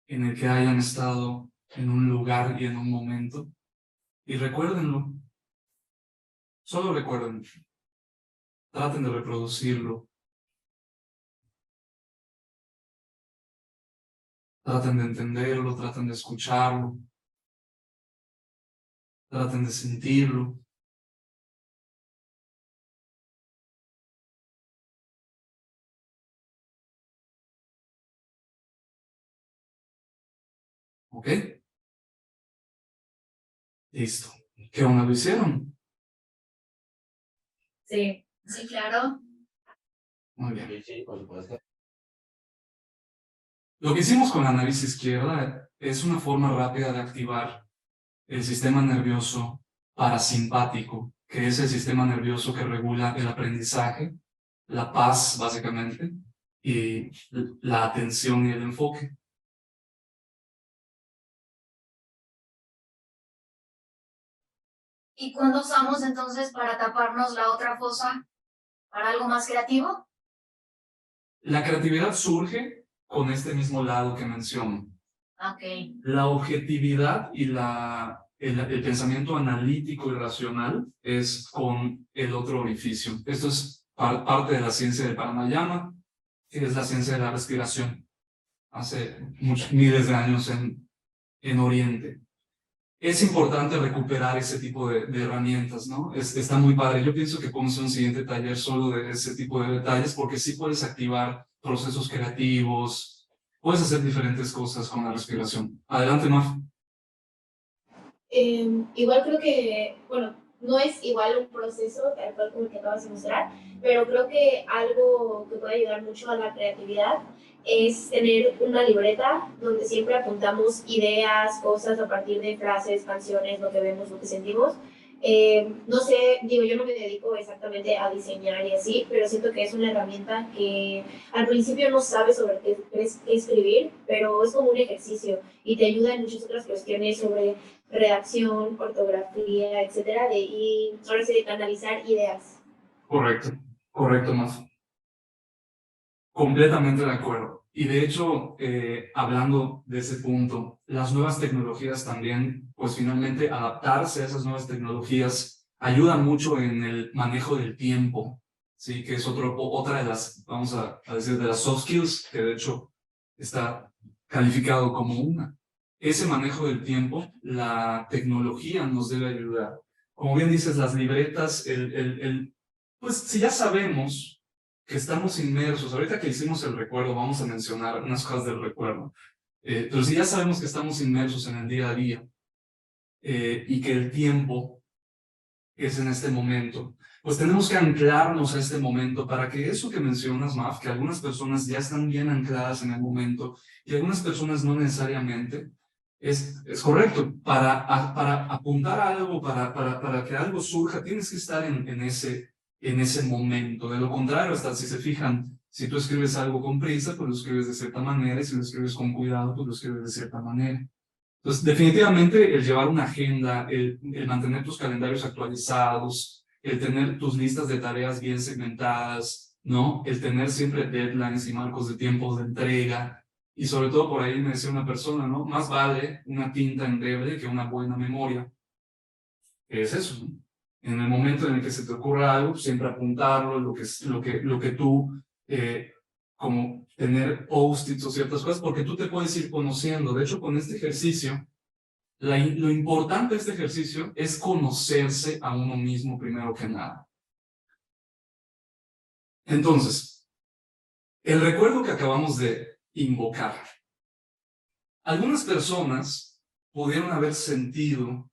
en el que hayan estado en un lugar y en un momento, y recuérdenlo, solo recuérdenlo, traten de reproducirlo, traten de entenderlo, traten de escucharlo, traten de sentirlo. ¿Ok? Listo. ¿Qué onda lo hicieron? Sí, sí, claro. Muy bien. Sí, por supuesto. Lo que hicimos con la nariz izquierda es una forma rápida de activar el sistema nervioso parasimpático, que es el sistema nervioso que regula el aprendizaje, la paz, básicamente, y la atención y el enfoque. ¿Y cuándo usamos entonces para taparnos la otra fosa? ¿Para algo más creativo? La creatividad surge con este mismo lado que menciono. Ok. La objetividad y el pensamiento analítico y racional es con el otro orificio. Esto es parte de la ciencia del pranayama, que es la ciencia de la respiración, hace muchos miles de años en Oriente. Es importante recuperar ese tipo de herramientas, ¿no? Está muy padre. Yo pienso que podemos hacer un siguiente taller solo de ese tipo de detalles, porque sí puedes activar procesos creativos, puedes hacer diferentes cosas con la respiración. Adelante, Maf. Igual creo que, bueno, no es igual un proceso tal cual como el que acabas de mostrar, pero creo que algo que puede ayudar mucho a la creatividad es tener una libreta donde siempre apuntamos ideas, cosas a partir de frases, canciones, lo que vemos, lo que sentimos. No sé, digo, yo no me dedico exactamente a diseñar y así, pero siento que es una herramienta que al principio no sabes sobre qué escribir, pero es como un ejercicio y te ayuda en muchas otras cuestiones sobre redacción, ortografía, etcétera, y ahora sí de canalizar ideas. Correcto, Maf. Completamente de acuerdo. Y de hecho, hablando de ese punto, las nuevas tecnologías también, pues finalmente adaptarse a esas nuevas tecnologías ayuda mucho en el manejo del tiempo, ¿sí? Que es otra de las, vamos a decir, de las soft skills, que de hecho está calificado como una. Ese manejo del tiempo, la tecnología nos debe ayudar. Como bien dices, las libretas, pues si ya sabemos que estamos inmersos, ahorita que hicimos el recuerdo, vamos a mencionar unas cosas del recuerdo, pero si ya sabemos que estamos inmersos en el día a día y que el tiempo es en este momento, pues tenemos que anclarnos a este momento para que eso que mencionas, Maf, que algunas personas ya están bien ancladas en el momento y algunas personas no necesariamente, es correcto. Para apuntar a algo, para que algo surja, tienes que estar en ese momento. De lo contrario, hasta si se fijan, si tú escribes algo con prisa, pues lo escribes de cierta manera, y si lo escribes con cuidado, pues lo escribes de cierta manera. Entonces, definitivamente, el llevar una agenda, el mantener tus calendarios actualizados, el tener tus listas de tareas bien segmentadas, ¿no? El tener siempre deadlines y marcos de tiempos de entrega, y sobre todo por ahí me decía una persona, ¿no? Más vale una tinta endeble que una buena memoria. ¿Qué es eso? ¿No? En el momento en el que se te ocurra algo, siempre apuntarlo, lo que tú, como tener post-its o ciertas cosas, porque tú te puedes ir conociendo. De hecho, con este ejercicio, lo importante de este ejercicio es conocerse a uno mismo primero que nada. Entonces, el recuerdo que acabamos de invocar. Algunas personas pudieron haber sentido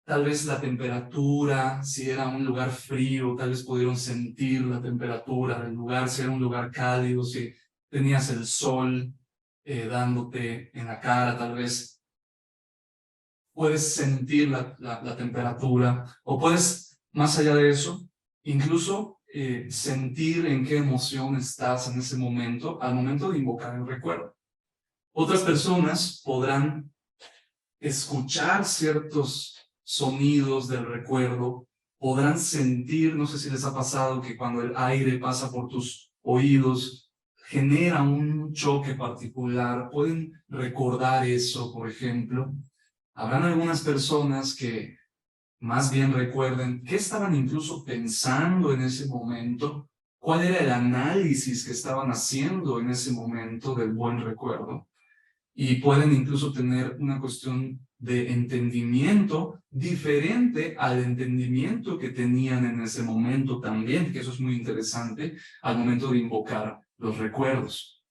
tal vez la temperatura, si era un lugar frío, tal vez pudieron sentir la temperatura del lugar, si era un lugar cálido, si tenías el sol dándote en la cara, tal vez puedes sentir la temperatura, o puedes, más allá de eso, incluso sentir en qué emoción estás en ese momento, al momento de invocar el recuerdo. Otras personas podrán escuchar ciertos sonidos del recuerdo, podrán sentir, no sé si les ha pasado que cuando el aire pasa por tus oídos, genera un choque particular, pueden recordar eso, por ejemplo. Habrán algunas personas que más bien recuerden qué estaban incluso pensando en ese momento, cuál era el análisis que estaban haciendo en ese momento del buen recuerdo. Y pueden incluso tener una cuestión de entendimiento diferente al entendimiento que tenían en ese momento también, que eso es muy interesante al momento de invocar los recuerdos.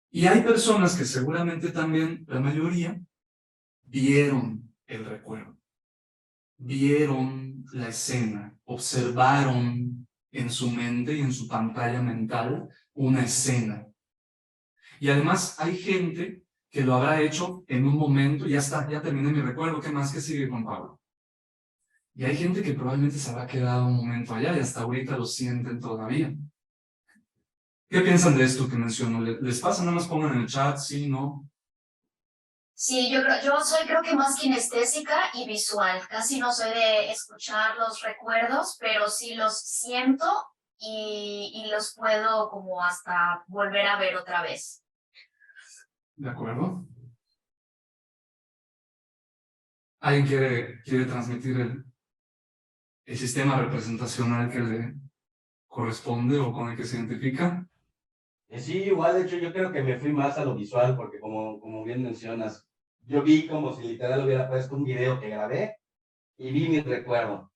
Y hay personas que seguramente también, la mayoría, vieron el recuerdo, vieron la escena, observaron en su mente y en su pantalla mental una escena. Y además hay gente que lo habrá hecho en un momento, ya está, ya terminé mi recuerdo, ¿qué más que sigue, Juan Pablo? Y hay gente que probablemente se habrá quedado un momento allá y hasta ahorita lo sienten todavía. ¿Qué piensan de esto que menciono? ¿Les pasa? Nada más pongan en el chat, sí, no. Sí, yo soy creo que más kinestésica y visual. Casi no soy de escuchar los recuerdos, pero sí los siento y los puedo como hasta volver a ver otra vez. ¿De acuerdo? ¿Alguien quiere transmitir el sistema representacional que le corresponde o con el que se identifica? Sí, igual, de hecho, yo creo que me fui más a lo visual, porque como bien mencionas, yo vi como si literal hubiera puesto un video que grabé y vi mi recuerdo,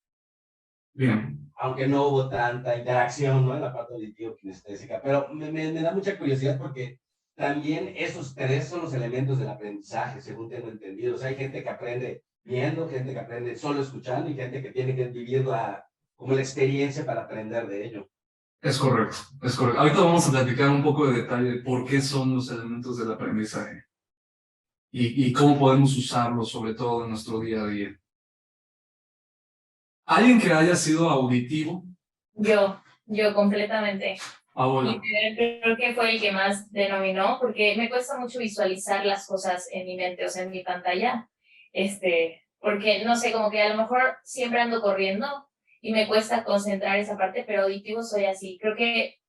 Bien, aunque no hubo tanta interacción, ¿no? En la parte auditivo-kinestésica, pero me da mucha curiosidad porque también esos tres son los elementos del aprendizaje, según tengo entendido. O sea, hay gente que aprende viendo, gente que aprende solo escuchando y gente que tiene que vivir como la experiencia para aprender de ello. es correcto, es correcto. Ahorita vamos a platicar un poco de detalle de por qué son los elementos del aprendizaje y cómo podemos usarlos, sobre todo en nuestro día a día. ¿Alguien que haya sido auditivo? Yo completamente. Ahora, Y creo que fue el que más denominó, porque me cuesta mucho visualizar las cosas en mi mente, o sea, en mi pantalla. Porque no sé, como que a lo mejor siempre ando corriendo y me cuesta concentrar esa parte, pero auditivo soy así. Creo que,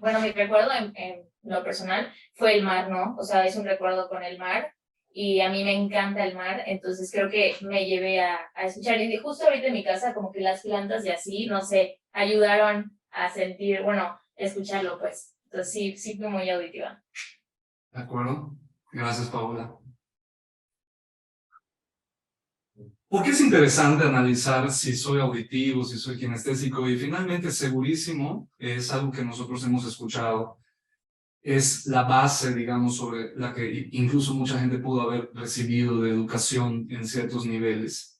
bueno, mi recuerdo en lo personal fue el mar, ¿no? O sea, es un recuerdo con el mar y a mí me encanta el mar, entonces creo que me llevé a escuchar. Y justo ahorita en mi casa, como que las plantas y así, no sé, ayudaron a sentir, bueno, escucharlo, pues. Entonces sí fui muy auditiva. ¿de acuerdo? Gracias, Paola. ¿Por qué es interesante analizar si soy auditivo, si soy kinestésico? Y finalmente, segurísimo, es algo que nosotros hemos escuchado. Es la base, digamos, sobre la que incluso mucha gente pudo haber recibido de educación en ciertos niveles.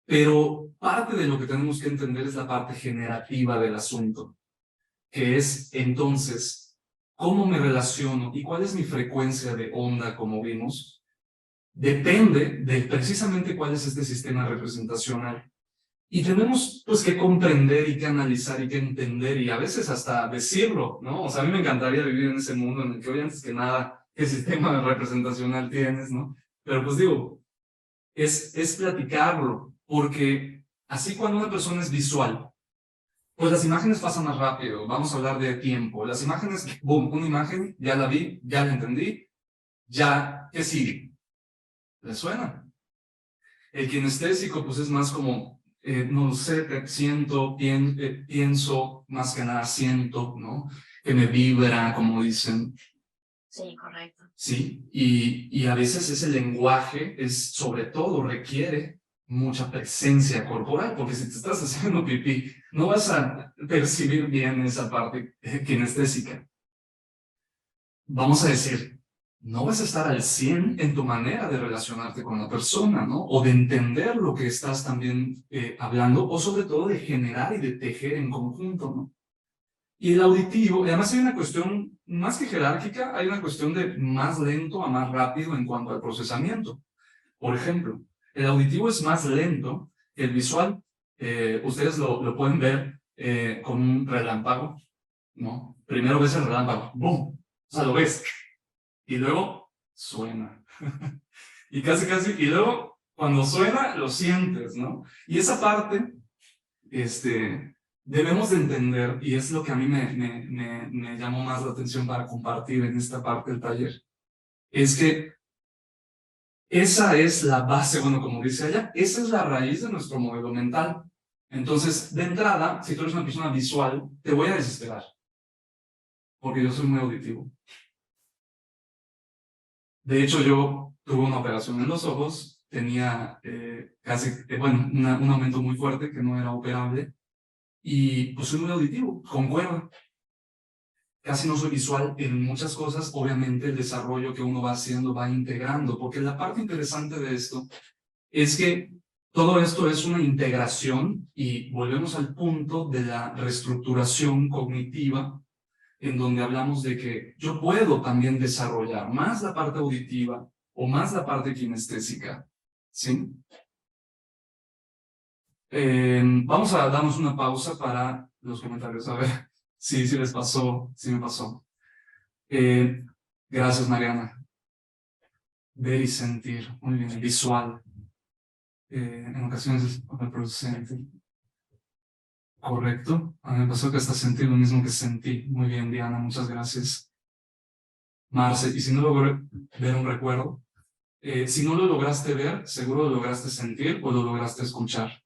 Pero parte de lo que tenemos que entender es la parte generativa del asunto, que es entonces, ¿cómo me relaciono y cuál es mi frecuencia de onda, como vimos? Depende de precisamente cuál es este sistema representacional. Y tenemos pues que comprender y que analizar y que entender y a veces hasta decirlo, ¿no? O sea, a mí me encantaría vivir en ese mundo en el que hoy antes que nada, ¿qué sistema representacional tienes, no? Pero pues digo, es platicarlo, porque así cuando una persona es visual, pues las imágenes pasan más rápido, vamos a hablar de tiempo. Las imágenes, boom, una imagen, ya la vi, ya la entendí, ya, ¿qué sigue? ¿Le suena? El kinestésico, pues es más como, no lo sé, siento, pienso, más que nada siento, ¿no? Que me vibra, como dicen. Sí, correcto. Sí, y a veces ese lenguaje es, sobre todo, requiere mucha presencia corporal, porque si te estás haciendo pipí, no vas a percibir bien esa parte kinestésica. Vamos a decir, no vas a estar al 100 en tu manera de relacionarte con la persona, ¿no? O de entender lo que estás también hablando, o sobre todo de generar y de tejer en conjunto, ¿no? Y el auditivo, además hay una cuestión más que jerárquica, hay una cuestión de más lento a más rápido en cuanto al procesamiento. Por ejemplo, el auditivo es más lento que el visual. Ustedes lo pueden ver con un relámpago, ¿no? Primero ves el relámpago, ¡boom! O sea, lo ves. Y luego suena. Y y luego cuando suena lo sientes, ¿no? Y esa parte, debemos de entender, y es lo que a mí me llamó más la atención para compartir en esta parte del taller, es que esa es la base, bueno, como dice ella, esa es la raíz de nuestro modelo mental. Entonces, de entrada, si tú eres una persona visual, te voy a desesperar, porque yo soy muy auditivo. De hecho, yo tuve una operación en los ojos, tenía un aumento muy fuerte que no era operable, y pues soy muy auditivo, concuerdo. Casi no soy visual en muchas cosas, obviamente el desarrollo que uno va haciendo va integrando, porque la parte interesante de esto es que todo esto es una integración y volvemos al punto de la reestructuración cognitiva, en donde hablamos de que yo puedo también desarrollar más la parte auditiva o más la parte kinestésica, ¿sí? Vamos a darnos una pausa para los comentarios, a ver si les pasó, si me pasó. Gracias, Mariana. ver y sentir. Muy bien, visual. En ocasiones es reproducente. Correcto. A mí me pasó que hasta sentí lo mismo que sentí. Muy bien, Diana, muchas gracias. Marce, y si no logré ver un recuerdo, si no lo lograste ver, seguro lo lograste sentir o lo lograste escuchar.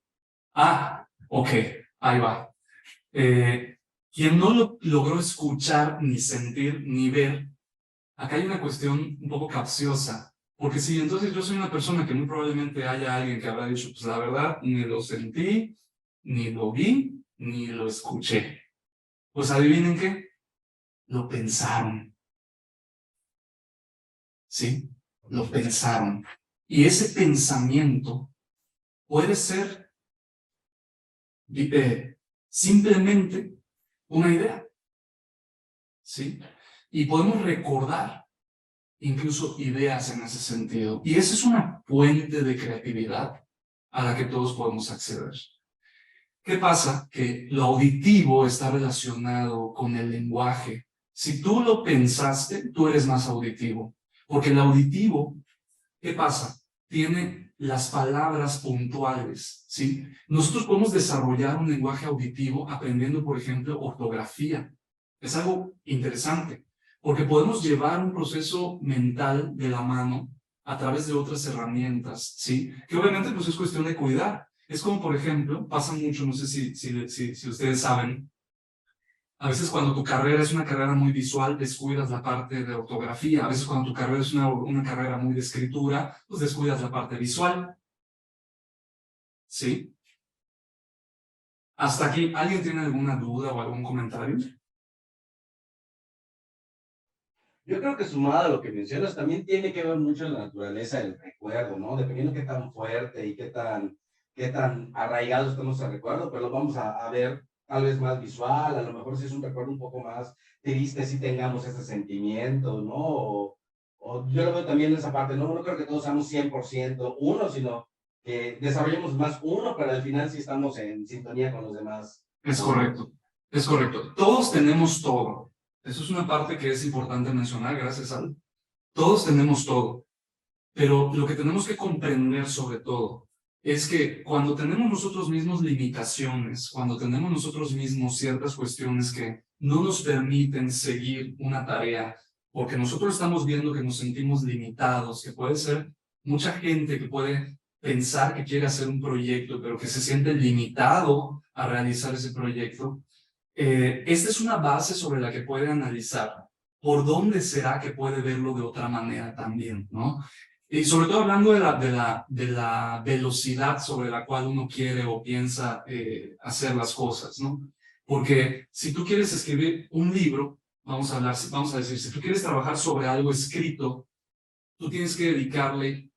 Ah, ok, ahí va. Quien no lo logró escuchar, ni sentir, ni ver, acá hay una cuestión un poco capciosa. Porque si entonces yo soy una persona que muy probablemente haya alguien que habrá dicho, pues la verdad, ni lo sentí, ni lo vi, ni lo escuché. Pues adivinen qué, lo pensaron. ¿Sí? Lo pensaron. Y ese pensamiento puede ser simplemente una idea. ¿Sí? Y podemos recordar incluso ideas en ese sentido. Y esa es una fuente de creatividad a la que todos podemos acceder. ¿Qué pasa? Que lo auditivo está relacionado con el lenguaje. Si tú lo pensaste, tú eres más auditivo. Porque el auditivo, ¿qué pasa? Tiene las palabras puntuales, ¿sí? Nosotros podemos desarrollar un lenguaje auditivo aprendiendo, por ejemplo, ortografía. Es algo interesante, porque podemos llevar un proceso mental de la mano a través de otras herramientas, ¿sí? Que obviamente pues es cuestión de cuidar. Es como, por ejemplo, pasa mucho, no sé si ustedes saben, a veces cuando tu carrera es una carrera muy visual, descuidas la parte de ortografía. A veces cuando tu carrera es una carrera muy de escritura, pues descuidas la parte visual. ¿Sí? Hasta aquí, ¿alguien tiene alguna duda o algún comentario? Yo creo que sumado a lo que mencionas, también tiene que ver mucho la naturaleza del recuerdo, ¿no? Dependiendo de qué tan fuerte y qué tan arraigados estamos al recuerdo, pues lo vamos a ver tal vez más visual, a lo mejor si es un recuerdo un poco más triste, si tengamos ese sentimiento, ¿no? O yo lo veo también en esa parte, ¿no? No creo que todos seamos 100% uno, sino que desarrollemos más uno, pero al final sí estamos en sintonía con los demás. Es correcto, es correcto. Todos tenemos todo. Eso es una parte que es importante mencionar, gracias a todos tenemos todo. Pero lo que tenemos que comprender sobre todo es que cuando tenemos nosotros mismos limitaciones, cuando tenemos nosotros mismos ciertas cuestiones que no nos permiten seguir una tarea, porque nosotros estamos viendo que nos sentimos limitados, que puede ser mucha gente que puede pensar que quiere hacer un proyecto, pero que se siente limitado a realizar ese proyecto, esta es una base sobre la que puede analizar por dónde será que puede verlo de otra manera también, ¿no? Y sobre todo hablando de la velocidad sobre la cual uno quiere o piensa hacer las cosas, ¿no? Porque si tú quieres escribir un libro, vamos a decir, si tú quieres trabajar sobre algo escrito, tú tienes que dedicarle,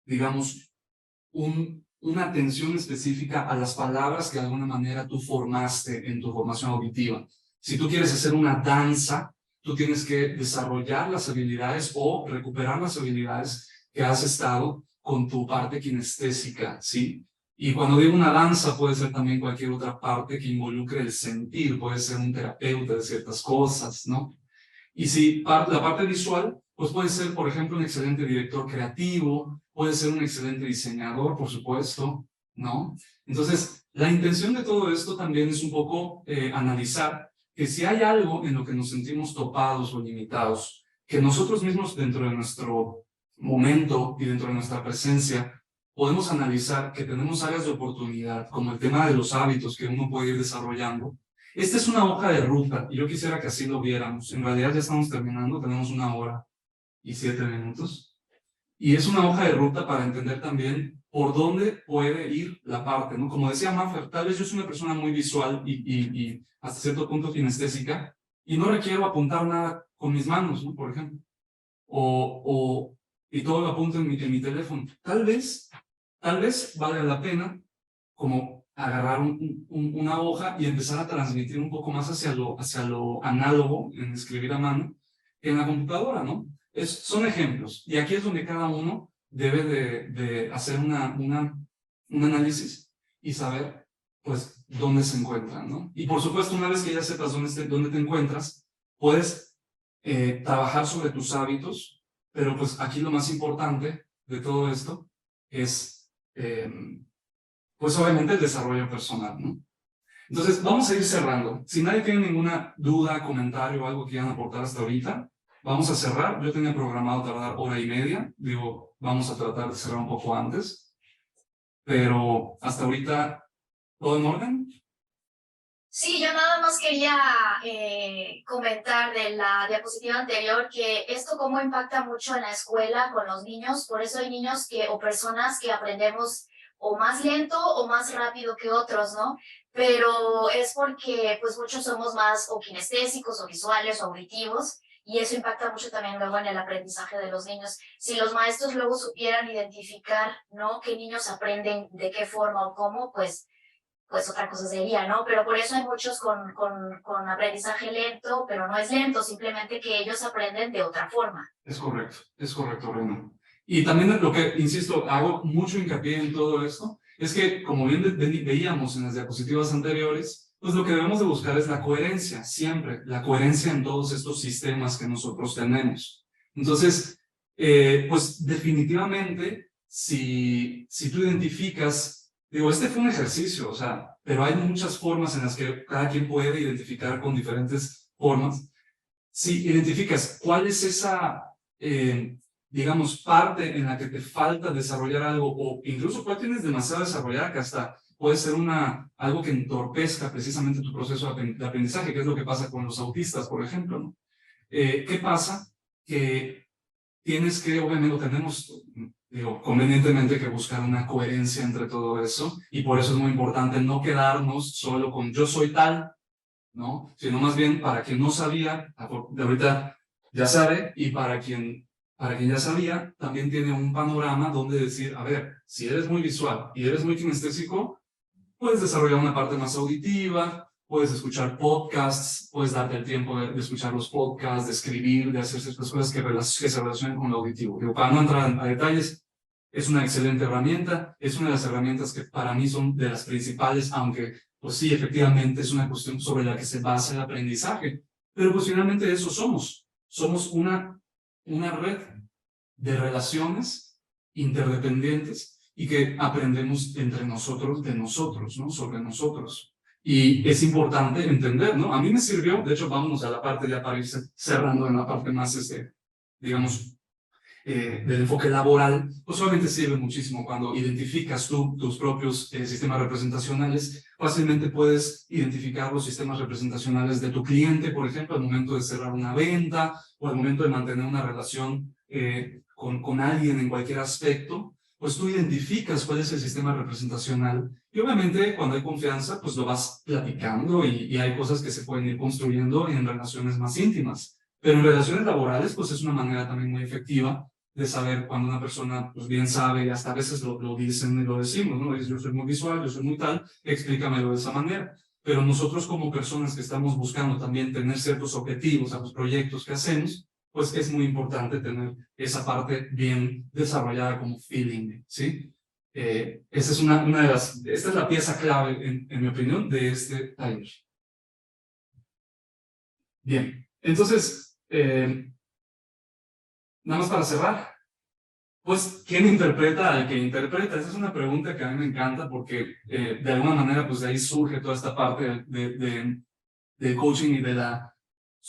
digamos, una atención específica a las palabras que de alguna manera tú formaste en tu formación auditiva. Si tú quieres hacer una danza, tú tienes que desarrollar las habilidades o recuperar las habilidades que has estado con tu parte kinestésica, ¿sí? Y cuando digo una danza, puede ser también cualquier otra parte que involucre el sentir, puede ser un terapeuta de ciertas cosas, ¿no? Y si la parte visual, pues puede ser, por ejemplo, un excelente director creativo, puede ser un excelente diseñador, por supuesto, ¿no? Entonces, la intención de todo esto también es un poco analizar que si hay algo en lo que nos sentimos topados o limitados, que nosotros mismos dentro de nuestro momento y dentro de nuestra presencia, podemos analizar que tenemos áreas de oportunidad, como el tema de los hábitos que uno puede ir desarrollando. Esta es una hoja de ruta, y yo quisiera que así lo viéramos. En realidad ya estamos terminando, tenemos 1 hora y 7 minutos. Y es una hoja de ruta para entender también por dónde puede ir la parte, ¿no? Como decía Maffer, tal vez yo soy una persona muy visual y hasta cierto punto kinestésica, y no requiero apuntar nada con mis manos, ¿no? Por ejemplo. Y todo lo apunto en mi teléfono. Tal vez valga la pena como agarrar una hoja y empezar a transmitir un poco más hacia lo análogo en escribir a mano que en la computadora, ¿no? Son ejemplos. Y aquí es donde cada uno debe de hacer un análisis y saber, pues, dónde se encuentran, ¿no? Y por supuesto, una vez que ya sepas dónde te encuentras, puedes trabajar sobre tus hábitos, pero pues aquí lo más importante de todo esto es, pues obviamente el desarrollo personal, ¿no? Entonces, vamos a ir cerrando. Si nadie tiene ninguna duda, comentario o algo que quieran aportar hasta ahorita, vamos a cerrar. Yo tenía programado tardar 1:30. Digo, vamos a tratar de cerrar un poco antes. Pero hasta ahorita, ¿todo en orden? Sí, yo nada más quería comentar de la diapositiva anterior que esto cómo impacta mucho en la escuela con los niños. Por eso hay niños o personas que aprendemos o más lento o más rápido que otros, ¿no? Pero es porque pues muchos somos más o kinestésicos o visuales o auditivos y eso impacta mucho también luego en el aprendizaje de los niños. Si los maestros luego supieran identificar, ¿no? Qué niños aprenden, de qué forma o cómo, pues otra cosa sería, ¿no? Pero por eso hay muchos con aprendizaje lento, pero no es lento, simplemente que ellos aprenden de otra forma. Es correcto, Reina. Y también lo que, insisto, hago mucho hincapié en todo esto, es que, como bien veíamos en las diapositivas anteriores, pues lo que debemos de buscar es la coherencia, siempre, la coherencia en todos estos sistemas que nosotros tenemos. Entonces, pues definitivamente, si tú identificas, digo, este fue un ejercicio, o sea, pero hay muchas formas en las que cada quien puede identificar con diferentes formas. Si identificas cuál es esa, digamos, parte en la que te falta desarrollar algo, o incluso cuál tienes demasiado desarrollada, que hasta puede ser algo que entorpezca precisamente tu proceso de aprendizaje, que es lo que pasa con los autistas, por ejemplo, ¿no? ¿Qué pasa? Que tienes que, obviamente, tenemos, digo, convenientemente que buscar una coherencia entre todo eso, y por eso es muy importante no quedarnos solo con yo soy tal, ¿no? Sino más bien para quien no sabía, de ahorita ya sabe, y para quien ya sabía, también tiene un panorama donde decir, a ver, si eres muy visual y eres muy kinestésico, puedes desarrollar una parte más auditiva, puedes escuchar podcasts, puedes darte el tiempo de escuchar los podcasts, de escribir, de hacer ciertas cosas que se relacionen con lo auditivo. Digo, para no entrar a detalles, es una excelente herramienta, es una de las herramientas que para mí son de las principales, aunque pues sí, efectivamente es una cuestión sobre la que se basa el aprendizaje, pero pues finalmente eso somos una red de relaciones interdependientes y que aprendemos entre nosotros, de nosotros, ¿no? Sobre nosotros. Y es importante entender, ¿no? A mí me sirvió, de hecho, vámonos a la parte ya para ir cerrando en la parte más, digamos, del enfoque laboral, pues obviamente sirve muchísimo cuando identificas tú tus propios sistemas representacionales. Fácilmente puedes identificar los sistemas representacionales de tu cliente, por ejemplo, al momento de cerrar una venta o al momento de mantener una relación con alguien en cualquier aspecto, pues tú identificas cuál es el sistema representacional y obviamente cuando hay confianza, pues lo vas platicando y hay cosas que se pueden ir construyendo en relaciones más íntimas. Pero en relaciones laborales, pues es una manera también muy efectiva de saber cuando una persona pues bien sabe, y hasta a veces lo dicen y lo decimos, ¿no? Yo soy muy visual, yo soy muy tal, explícamelo de esa manera. Pero nosotros como personas que estamos buscando también tener ciertos objetivos a los proyectos que hacemos, pues es muy importante tener esa parte bien desarrollada como feeling, ¿sí? Esa es una de esta es la pieza clave, en mi opinión, de este taller. Bien, entonces, nada más para cerrar, pues, ¿quién interpreta al que interpreta? Esa es una pregunta que a mí me encanta porque de alguna manera, pues de ahí surge toda esta parte de coaching y de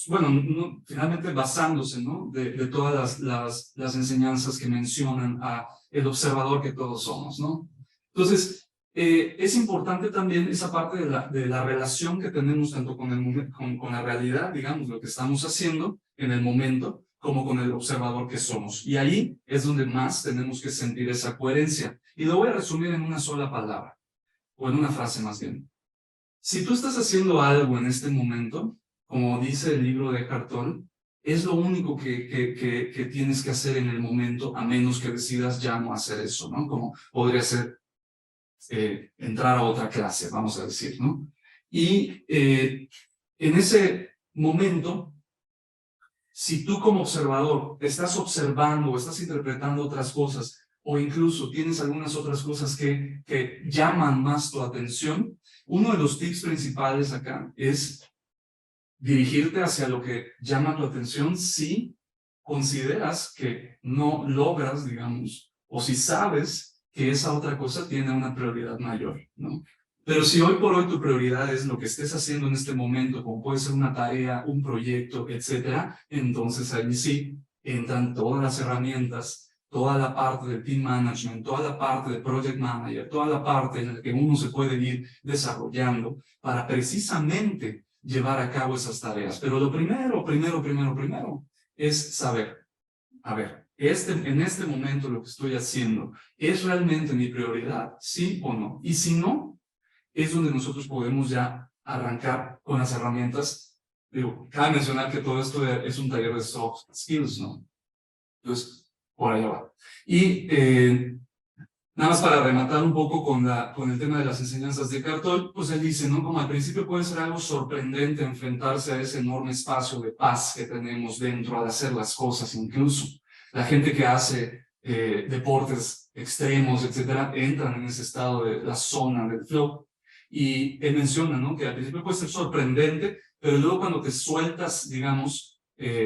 bueno, finalmente basándose, ¿no? De todas las enseñanzas que mencionan a el observador que todos somos, ¿no? Entonces, es importante también esa parte de la relación que tenemos tanto con la realidad, digamos, lo que estamos haciendo en el momento, como con el observador que somos. Y ahí es donde más tenemos que sentir esa coherencia. Y lo voy a resumir en una sola palabra, o en una frase más bien. Si tú estás haciendo algo en este momento, como dice el libro de Eckhart Tolle, es lo único que tienes que hacer en el momento, a menos que decidas ya no hacer eso, ¿no? Como podría ser entrar a otra clase, vamos a decir, ¿no? Y en ese momento, si tú como observador estás observando o estás interpretando otras cosas, o incluso tienes algunas otras cosas que llaman más tu atención, uno de los tips principales acá es dirigirte hacia lo que llama tu atención, sí, consideras que no logras, digamos, o si sabes que esa otra cosa tiene una prioridad mayor, ¿no? Pero si hoy por hoy tu prioridad es lo que estés haciendo en este momento, como puede ser una tarea, un proyecto, etcétera, entonces ahí sí entran todas las herramientas, toda la parte de team management, toda la parte de project manager, toda la parte en la que uno se puede ir desarrollando para precisamente llevar a cabo esas tareas. Pero lo primero es saber, a ver, en este momento lo que estoy haciendo, ¿es realmente mi prioridad? ¿Sí o no? Y si no, es donde nosotros podemos ya arrancar con las herramientas. Digo, cabe mencionar que todo esto es un taller de soft skills, ¿no? Entonces, por allá va. Y nada más para rematar un poco con el tema de las enseñanzas de Eckhart Tolle, pues él dice, ¿no? Como al principio puede ser algo sorprendente enfrentarse a ese enorme espacio de paz que tenemos dentro al hacer las cosas, incluso. La gente que hace deportes extremos, etcétera, entran en ese estado de la zona del flow. Y él menciona, ¿no? Que al principio puede ser sorprendente, pero luego cuando te sueltas, digamos,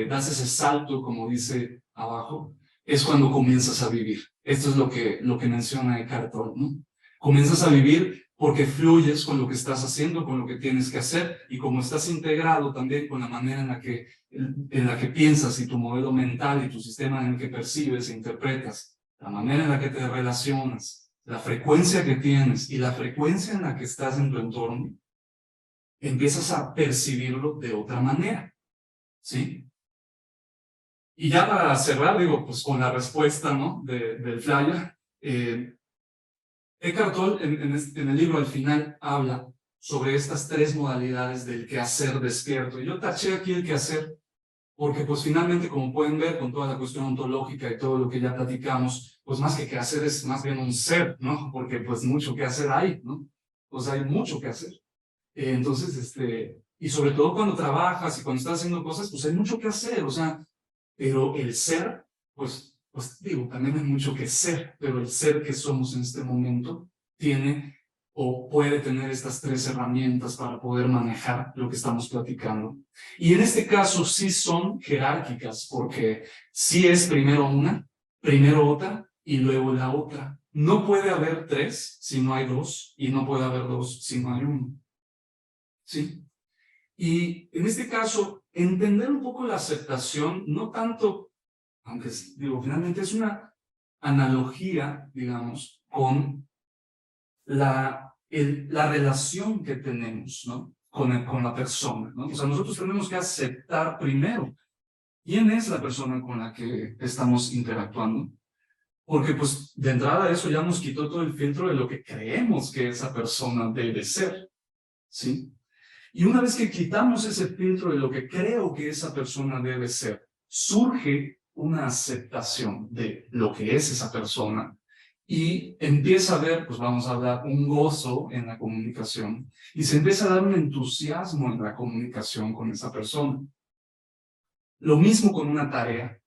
das ese salto, como dice abajo, es cuando comienzas a vivir. Esto es lo que menciona Eckhart Tolle, ¿no? Comienzas a vivir porque fluyes con lo que estás haciendo, con lo que tienes que hacer, y como estás integrado también con la manera en la que piensas y tu modelo mental y tu sistema en el que percibes e interpretas, la manera en la que te relacionas, la frecuencia que tienes y la frecuencia en la que estás en tu entorno, empiezas a percibirlo de otra manera, ¿sí? Y ya para cerrar, digo, pues con la respuesta, ¿no? del flyer, Eckhart Tolle en el libro al final habla sobre estas tres modalidades del quehacer despierto. Y yo taché aquí el quehacer porque pues finalmente, como pueden ver, con toda la cuestión ontológica y todo lo que ya platicamos, pues más que quehacer es más bien un ser, ¿no? Porque pues mucho que hacer hay, ¿no? Pues hay mucho que hacer. Entonces, y sobre todo cuando trabajas y cuando estás haciendo cosas, pues hay mucho que hacer, o sea, pero el ser, pues digo, también hay mucho que ser, pero el ser que somos en este momento tiene o puede tener estas tres herramientas para poder manejar lo que estamos platicando. Y en este caso sí son jerárquicas, porque sí es primero una, primero otra y luego la otra. No puede haber tres si no hay dos, y no puede haber dos si no hay uno. ¿Sí? Y en este caso, entender un poco la aceptación, no tanto, aunque digo, finalmente es una analogía, digamos, con la relación que tenemos, ¿no? Con la persona, ¿no? O sea, nosotros tenemos que aceptar primero quién es la persona con la que estamos interactuando, porque pues de entrada eso ya nos quitó todo el filtro de lo que creemos que esa persona debe ser, ¿sí? Y una vez que quitamos ese filtro de lo que creo que esa persona debe ser, surge una aceptación de lo que es esa persona y empieza a haber, pues vamos a hablar, un gozo en la comunicación y se empieza a dar un entusiasmo en la comunicación con esa persona. Lo mismo con una tarea,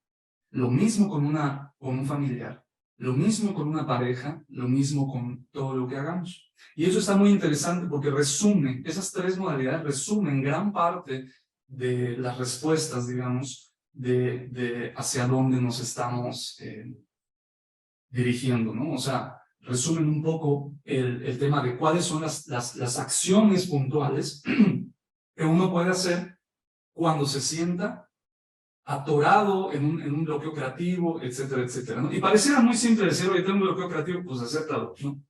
lo mismo con un familiar, lo mismo con una pareja, lo mismo con todo lo que hagamos. Y eso está muy interesante porque resume, esas tres modalidades resumen gran parte de las respuestas, digamos, de hacia dónde nos estamos dirigiendo, ¿no? O sea, resumen un poco el tema de cuáles son las acciones puntuales que uno puede hacer cuando se sienta atorado en un bloqueo creativo, etcétera, etcétera, ¿no? Y pareciera muy simple decir, oye, tengo un bloqueo creativo, pues acéptalo, ¿no?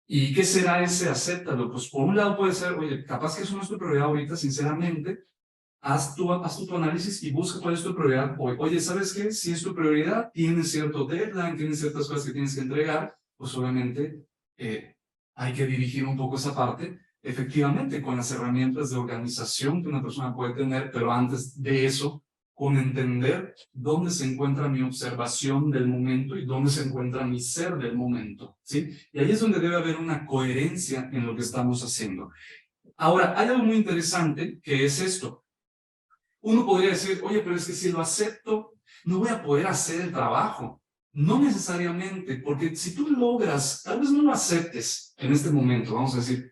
¿Y qué será ese acéptalo? Pues por un lado puede ser, oye, capaz que eso no es tu prioridad ahorita, sinceramente, haz tu análisis y busca cuál es tu prioridad hoy. Oye, ¿sabes qué? Si es tu prioridad, tienes cierto deadline, tienes ciertas cosas que tienes que entregar, pues obviamente hay que dirigir un poco esa parte, efectivamente, con las herramientas de organización que una persona puede tener, pero antes de eso, con entender dónde se encuentra mi observación del momento y dónde se encuentra mi ser del momento, ¿sí? Y ahí es donde debe haber una coherencia en lo que estamos haciendo. Ahora, hay algo muy interesante que es esto. Uno podría decir, oye, pero es que si lo acepto, no voy a poder hacer el trabajo. No necesariamente, porque si tú logras, tal vez no lo aceptes en este momento, vamos a decir,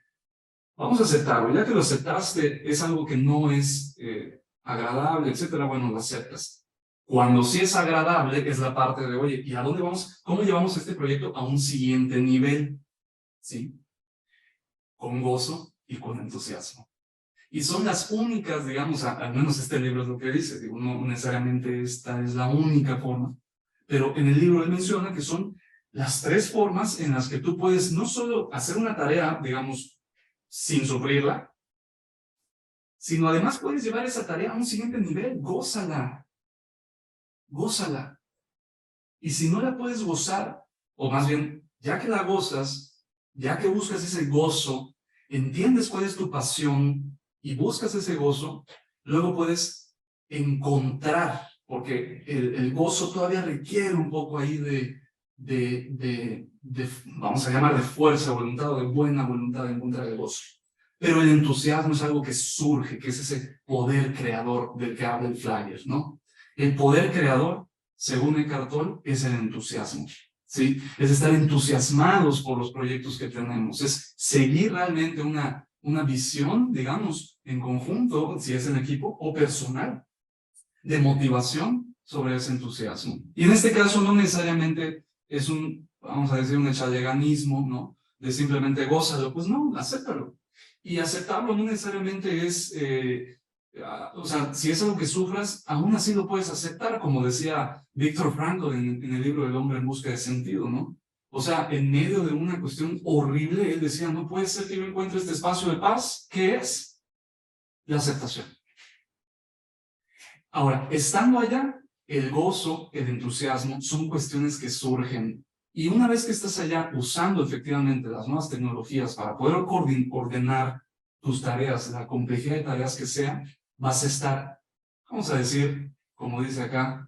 vamos a aceptarlo, ya que lo aceptaste, es algo que no es agradable, etcétera, bueno, lo aceptas. Cuando sí es agradable, es la parte de, oye, ¿y a dónde vamos? ¿Cómo llevamos este proyecto a un siguiente nivel? ¿Sí? Con gozo y con entusiasmo. Y son las únicas, digamos, al menos este libro es lo que dice, digo, no necesariamente esta es la única forma, pero en el libro él menciona que son las 3 formas en las que tú puedes no solo hacer una tarea, digamos, sin sufrirla, sino además puedes llevar esa tarea a un siguiente nivel. Gózala, gózala. Y si no la puedes gozar, o más bien, ya que la gozas, ya que buscas ese gozo, entiendes cuál es tu pasión y buscas ese gozo, luego puedes encontrar, porque el gozo todavía requiere un poco ahí vamos a llamar de fuerza, voluntad o de buena voluntad de encontrar el gozo. Pero el entusiasmo es algo que surge, que es ese poder creador del que habla el flyer, ¿no? El poder creador, según Eckhart Tolle, es el entusiasmo, ¿sí? Es estar entusiasmados por los proyectos que tenemos, es seguir realmente una visión, digamos, en conjunto, si es en equipo o personal, de motivación sobre ese entusiasmo. Y en este caso no necesariamente es vamos a decir, un echaleganismo, ¿no? De simplemente gózalo, pues no, acéptalo. Y aceptarlo no necesariamente es, o sea, si es algo que sufras, aún así lo puedes aceptar, como decía Viktor Frankl en el libro El hombre en busca de sentido, ¿no? O sea, en medio de una cuestión horrible, él decía, no puede ser que yo encuentre este espacio de paz. ¿Qué es? La aceptación. Ahora, estando allá, el gozo, el entusiasmo, son cuestiones que surgen. Y una vez que estás allá usando efectivamente las nuevas tecnologías para poder ordenar tus tareas, la complejidad de tareas que sea, vas a estar, vamos a decir, como dice acá,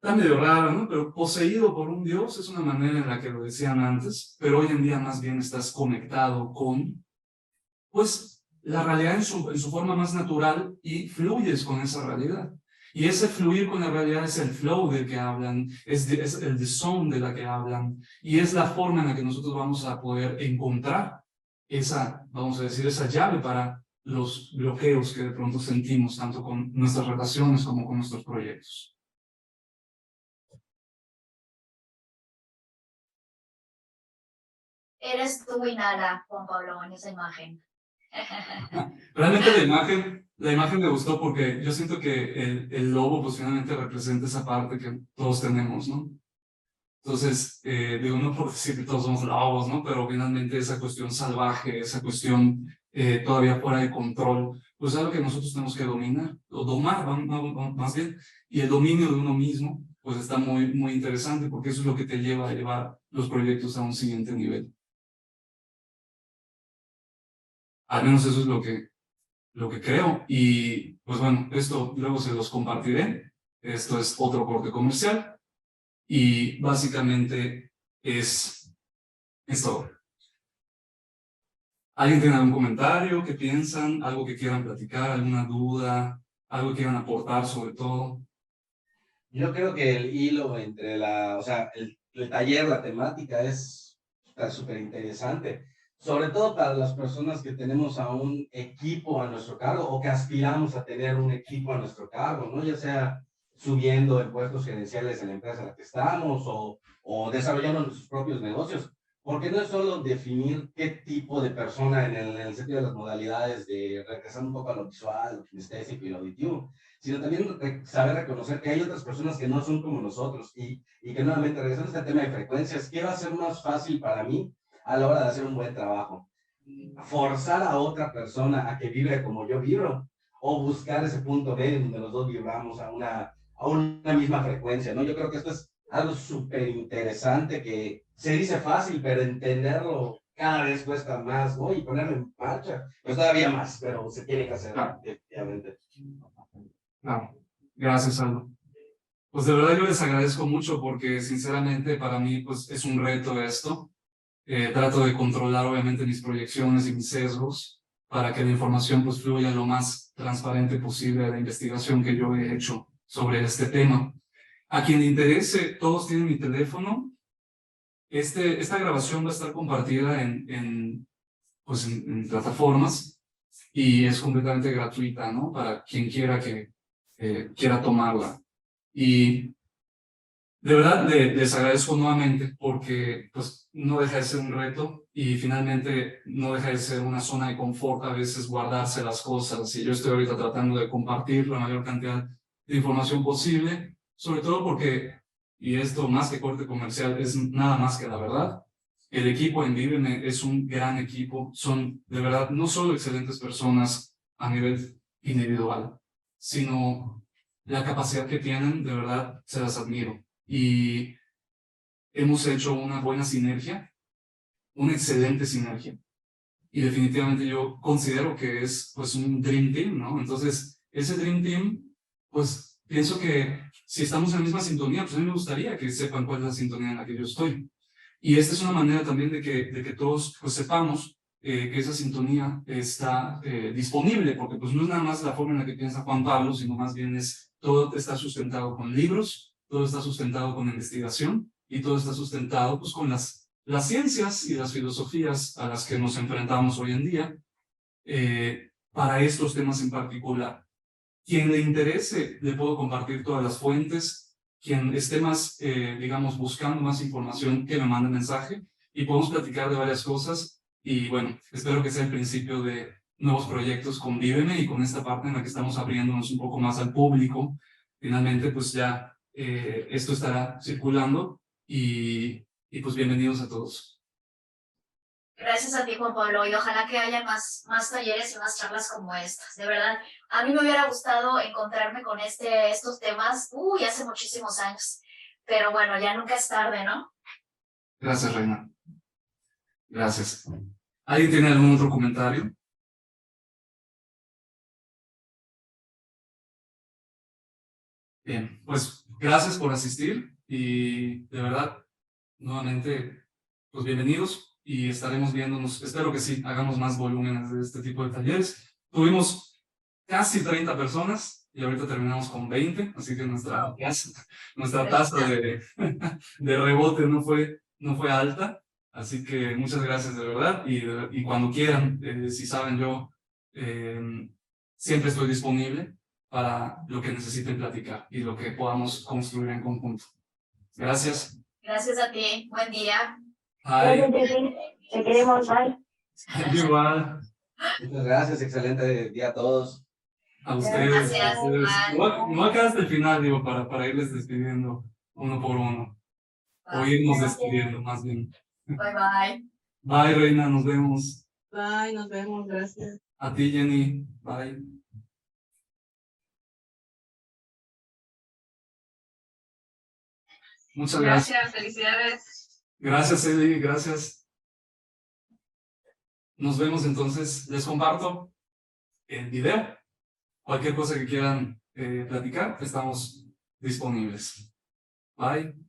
está medio raro, ¿no? Pero poseído por un Dios es una manera en la que lo decían antes, pero hoy en día más bien estás conectado con, pues, la realidad en su forma más natural y fluyes con esa realidad. Y ese fluir con la realidad es el flow del que hablan, es el the zone de la que hablan, y es la forma en la que nosotros vamos a poder encontrar esa, vamos a decir, esa llave para los bloqueos que de pronto sentimos, tanto con nuestras relaciones como con nuestros proyectos. Eres tú y nada, Juan Pablo, en esa imagen. Realmente la imagen me gustó porque yo siento que el lobo pues finalmente representa esa parte que todos tenemos, ¿no? Entonces, digo, no por decir que todos somos lobos, ¿no? Pero finalmente esa cuestión salvaje, esa cuestión todavía fuera de control, pues es algo que nosotros tenemos que dominar, o domar más bien, y el dominio de uno mismo, pues está muy, muy interesante porque eso es lo que te lleva a llevar los proyectos a un siguiente nivel. Al menos eso es lo que creo. Y pues bueno, esto luego se los compartiré. Esto es otro corte comercial. Y básicamente es todo. ¿Alguien tiene algún comentario? ¿Qué piensan? ¿Algo que quieran platicar? ¿Alguna duda? ¿Algo que quieran aportar sobre todo? Yo creo que el hilo entre o sea, el taller, la temática está súper interesante. Sobre todo para las personas que tenemos a un equipo a nuestro cargo o que aspiramos a tener un equipo a nuestro cargo, ¿no? Ya sea subiendo en puestos gerenciales en la empresa en la que estamos o desarrollando nuestros propios negocios. Porque no es solo definir qué tipo de persona en el sentido de las modalidades de regresar un poco a lo visual, lo kinestésico y lo auditivo, sino también saber reconocer que hay otras personas que no son como nosotros y que nuevamente, regresando a este tema de frecuencias, ¿qué va a ser más fácil para mí a la hora de hacer un buen trabajo? ¿Forzar a otra persona a que vibre como yo vibro? ¿O buscar ese punto B donde los dos vibramos a una misma frecuencia, ¿no? Yo creo que esto es algo súper interesante que se dice fácil, pero entenderlo cada vez cuesta más, ¿no? Y ponerlo en marcha, pues todavía más, pero se tiene que hacer, Claro. efectivamente. Claro. Gracias, Aldo. Pues de verdad yo les agradezco mucho porque sinceramente para mí pues es un reto esto. Trato de controlar obviamente mis proyecciones y mis sesgos para que la información pues fluya lo más transparente posible de la investigación que yo he hecho sobre este tema. A quien le interese, todos tienen mi teléfono. Esta grabación va a estar compartida en plataformas y es completamente gratuita, ¿no? Para quien quiera quiera tomarla. Y de verdad les agradezco nuevamente porque pues no deja de ser un reto y finalmente no deja de ser una zona de confort a veces guardarse las cosas, y yo estoy ahorita tratando de compartir la mayor cantidad de información posible, sobre todo porque, y esto más que corte comercial es nada más que la verdad, el equipo en Víveme es un gran equipo, son de verdad no solo excelentes personas a nivel individual, sino la capacidad que tienen, de verdad se las admiro. Y hemos hecho una buena sinergia, una excelente sinergia. Y definitivamente yo considero que es pues un Dream Team, ¿no? Entonces, ese Dream Team, pues pienso que si estamos en la misma sintonía, pues a mí me gustaría que sepan cuál es la sintonía en la que yo estoy. Y esta es una manera también de que todos pues sepamos que esa sintonía está disponible, porque pues no es nada más la forma en la que piensa Juan Pablo, sino más bien es todo está sustentado con libros, todo está sustentado con investigación y todo está sustentado pues con las ciencias y las filosofías a las que nos enfrentamos hoy en día para estos temas en particular. Quien le interese, le puedo compartir todas las fuentes. Quien esté más, digamos, buscando más información, que me mande mensaje y podemos platicar de varias cosas. Y bueno, espero que sea el principio de nuevos proyectos con Víveme y con esta parte en la que estamos abriéndonos un poco más al público. Finalmente, pues ya esto estará circulando y pues bienvenidos a todos. Gracias a ti, Juan Pablo, y ojalá que haya más talleres y más charlas como estas. De verdad, a mí me hubiera gustado encontrarme con estos temas, hace muchísimos años. Pero bueno, ya nunca es tarde, ¿no? Gracias, Reina. Gracias. ¿Alguien tiene algún otro comentario? Bien, pues gracias por asistir y de verdad, nuevamente, pues bienvenidos y estaremos viéndonos. Espero que sí, hagamos más volúmenes de este tipo de talleres. Tuvimos casi 30 personas y ahorita terminamos con 20, así que nuestra tasa de rebote no fue alta. Así que muchas gracias de verdad y cuando quieran, si saben, yo siempre estoy disponible para lo que necesiten platicar y lo que podamos construir en conjunto. Gracias. Gracias a ti. Buen día. Bye. Te queremos, bye. Igual. Muchas gracias, excelente día a todos. A ustedes. Gracias, Me igual. voy a quedar hasta el final, digo, para irles despidiendo uno por uno. O irnos despidiendo, más bien. Bye, bye. Bye, Reina, nos vemos. Bye, nos vemos, gracias. A ti, Jenny. Bye. Muchas gracias. Gracias, felicidades. Gracias, Eli, gracias. Nos vemos entonces. Les comparto el video. Cualquier cosa que quieran platicar, estamos disponibles. Bye.